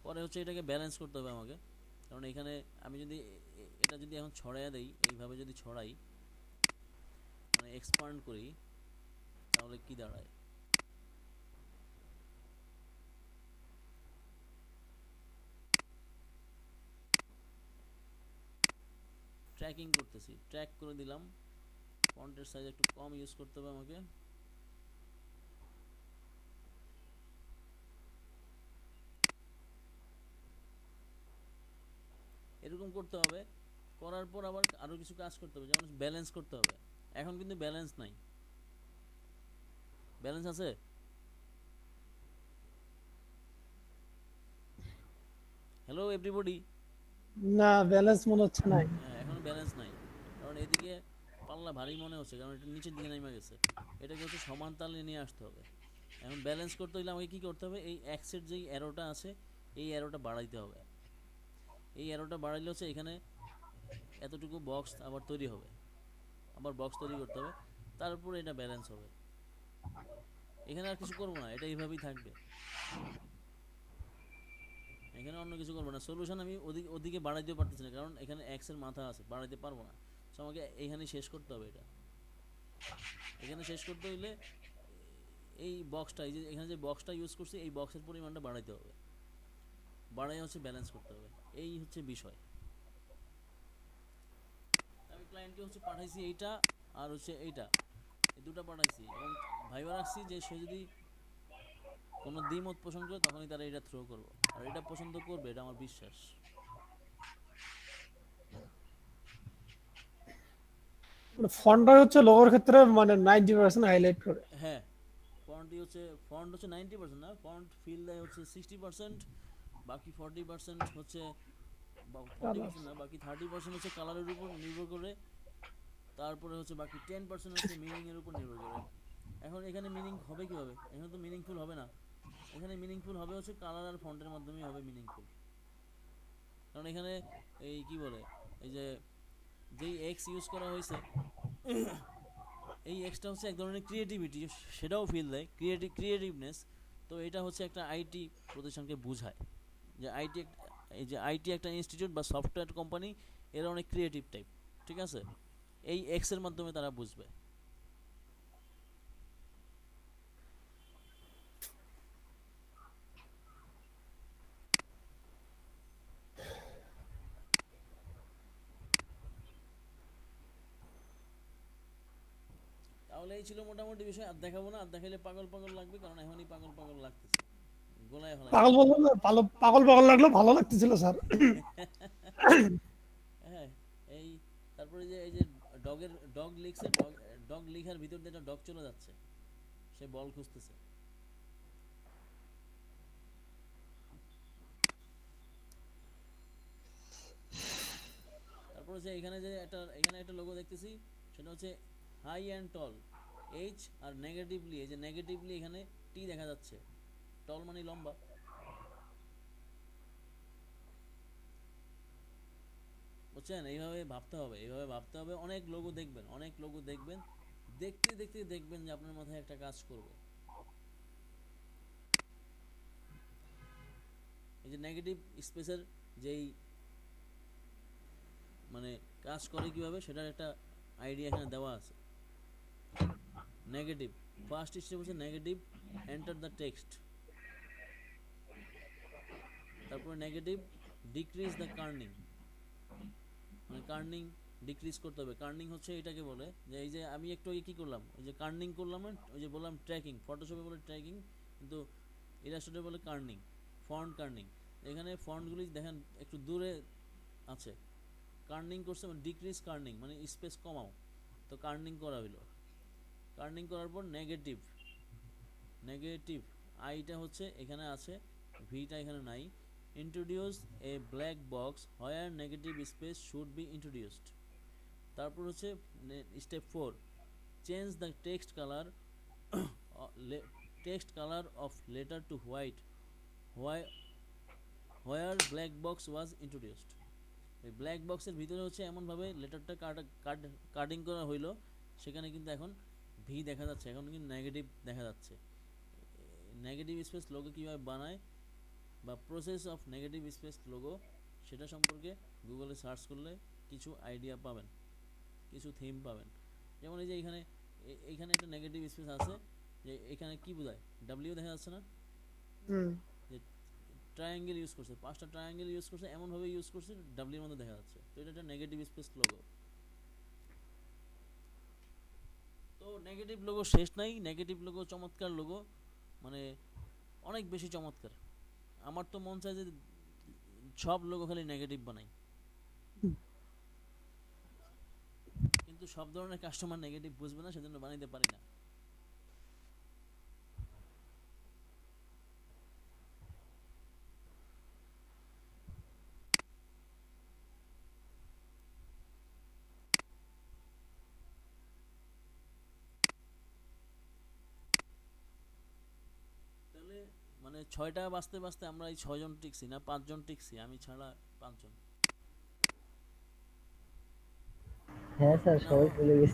পরে হচ্ছে এটাকে ব্যালেন্স করতে হবে আমাকে, কারণ এখানে আমি যদি এটা যদি এখন ছড়াইয়া দেই, এইভাবে যদি ছড়াই, মানে এক্সপান্ড করি, তাহলে কি দাঁড়ায়, ট্র্যাকিং করতেছি, ট্র্যাক করে দিলাম, ফন্টের সাইজ একটু কম ইউজ করতে হবে আমাকে। এরকম করতে হবে, করার পর আবার আরো কিছু কাজ করতে হবে, যেমন ব্যালেন্স করতে হবে। এখন কিন্তু ব্যালেন্স নাই, ব্যালেন্স আছে, হ্যালো এভরিবডি। না, ব্যালেন্স মনে হচ্ছে নাই। হ্যাঁ, এখন ব্যালেন্স নাই, কারণ এদিকে পাল্লা ভারী মনে হচ্ছে, কারণ এটা নিচের দিকে নেমে গেছে, এটাকে হচ্ছে সমান তালে নিয়ে আসতে হবে। এখন ব্যালেন্স করতে হলে আমাকে কি করতে হবে, এই এক্সের যেই অ্যারোটা আছে, এই অ্যারোটা বাড়াইতে হবে। এই অ্যারোটা বাড়াইলে হচ্ছে এখানে এতটুকু বক্স আবার তৈরি হবে, আবার বক্স তৈরি করতে হবে, তারপরে এটা ব্যালেন্স হবে। এখানে আর কিছু করবো না, এটা এইভাবেই থাকবে, এখানে অন্য কিছু করবো না। সলিউশন আমি ওদিকে বাড়াইতেও পারতেছি না, কারণ এখানে এক্স এর মাথা আছে, বাড়াইতে পারবো না। সো আমাকে এখানে শেষ করতে হবে, এটা এখানে শেষ করতে হইলে এই বক্সটা, এই যে এখানে যে বক্সটা ইউজ করছি, এই বক্সের পরিমাণটা বাড়াইতে হবে, বাড়াই হচ্ছে ব্যালেন্স করতে হবে, এই হচ্ছে বিষয়। আমি ক্লায়েন্টকে হচ্ছে পাঠাইছি এইটা আর হচ্ছে এইটা, এই দুটো পাঠাইছি, এবং ভাইবা রাখছি যে সে যদি কোনো দ্বিমত পোষণ করে তখনই তারা এটা থ্রো করবো, আর এটা পছন্দ করবে, এটা আমার বিশ্বাস। ফন্টটা হচ্ছে লোগোর ক্ষেত্রে মানে 90% হাইলাইট করে। হ্যাঁ, ফন্ট হচ্ছে 90%, না ফন্ট ফিল দেয় হচ্ছে 60%, বাকি 40% হচ্ছে 40% না, বাকি 30% হচ্ছে কালারের উপর নির্ভর করে, তারপরে হচ্ছে বাকি 10% হচ্ছে মিনিং এর উপর নির্ভর করে। এখন এখানে মিনিং হবে কিভাবে, এখানে তো মিনিংফুল হবে না, এখানে মিনিংফুল হবে হচ্ছে কালার আর ফন্টের মাধ্যমেই হবে মিনিংফুল। কারণ এখানে এই কি বলে, এই যে যেই এক্স ইউজ করা হয়েছে, এই এক্সটা হচ্ছে এক ধরনের ক্রিয়েটিভিটি, সেটাও ফিল দেয়, ক্রিয়েটিভনেস। তো এটা হচ্ছে একটা আইটি প্রতিষ্ঠানকে বোঝায় যে আইটি একটা ইনস্টিটিউট বা সফটওয়্যার কোম্পানি, এরা অনেক ক্রিয়েটিভ টাইপ, ঠিক আছে। এই এক্স এর মাধ্যমে তারা বুঝবে। তাহলে এই ছিল মোটামুটি বিষয়, আর দেখাবো না, আর দেখাইলে পাগল পাগল লাগবে, কারণ এখনই পাগল পাগল লাগতেছে, গোলায় ফেলা। পাগল পাগল পাগল পাগল লাগলো, ভালো লাগতেছিল স্যার। এই তারপরে যে এই যে ডগ লিখছে, ডগ লিখার ভিতর দিয়ে একটা ডগ চলে যাচ্ছে, সে বল খুঁজতেছে। তারপর হচ্ছে এখানে একটা লোগো দেখতেছি, সেটা হচ্ছে হাই অ্যান্ড টল, এইচ আর নেগেটিভলি, এই যে নেগেটিভলি এখানে টি দেখা যাচ্ছে, টল মানে লম্বা। বুঝছেন? এইভাবে ভাবতে হবে, এইভাবে ভাবতে হবে। অনেক লোগো দেখবেন, অনেক লোগো দেখবেন, দেখতে দেখতে দেখবেন যে আপনার মাথায় একটা কাজ করবে। এই যে নেগেটিভ স্পেসের যেই মানে কাজ করে কিভাবে, সেটার একটা আইডিয়া এখানে দেওয়া আছে। নেগেটিভ ফার্স্ট স্টেপ হচ্ছে নেগেটিভ এন্টার দ্য টেক্সট, তারপরে নেগেটিভ ডিক্রিজ দ্য কার্নিং, মানে কার্নিং ডিক্রিজ করতে হবে। কার্নিং হচ্ছে এটাকে বলে যে এই যে আমি একটু আগে কী করলাম, ওই যে কার্নিং করলাম, ওই যে বললাম ট্র্যাকিং, ফটোশপে বলে ট্র্যাকিং, কিন্তু ইলাস্ট্রেটরে বলে কার্নিং, ফন্ট কার্নিং। এখানে ফন্টগুলি দেখেন একটু দূরে আছে, কার্নিং করছে মানে ডিক্রিজ কার্নিং মানে স্পেস কমাও, তো কার্নিং করা হইলো। কার্নিং করার পর নেগেটিভ, নেগেটিভ আইটা হচ্ছে এখানে আছে, ভিটা এখানে নাই। Introduce A black box where negative space should be introduced. তারপর হচ্ছে step 4, change the text colour of letter to white where black box was introduced. ওই ব্ল্যাক বক্সের ভিতরে হচ্ছে এমনভাবে লেটারটা কাটিং করা হইলো, সেখানে কিন্তু এখন ভি দেখা যাচ্ছে, এখন কিন্তু নেগেটিভ দেখা যাচ্ছে। নেগেটিভ স্পেস লোগো কীভাবে বানায় বা process of negative space logo, সেটা সম্পর্কে গুগলে সার্চ করলে কিছু আইডিয়া পাবেন, কিছু থিম পাবেন। যেমন এই যে এইখানে একটা নেগেটিভ স্পেস আছে, যে এখানে কি বোঝায়, ডাব্লিউ দেখা যাচ্ছে না, যে ট্রায়াঙ্গেল ইউজ করছে, 5টা ট্রায়াঙ্গেল ইউজ করছে, এমনভাবে ইউজ করছে ডাব্লিউর মধ্যে দেখা যাচ্ছে, তো এটা একটা নেগেটিভ স্পেস লোগো। তো নেগেটিভ লোগো শেষ নাই, নেগেটিভ লোগো চমৎকার লোগো, মানে অনেক বেশি চমৎকার। আমার তো মন চায় যে সব লোগো খালি নেগেটিভ বানাই, কিন্তু সব ধরনের কাস্টমার নেগেটিভ বুঝবে না, সেজন্য বানাইতে পারি না। তাহলে মানে 6টা বাজতে বাজতে আমরা এই 6 জন টিকছি না, 5 জন টিকছি, আমি ছাড়া 5 জন। হ্যাঁ স্যার, না, সবাই চলে গেছে।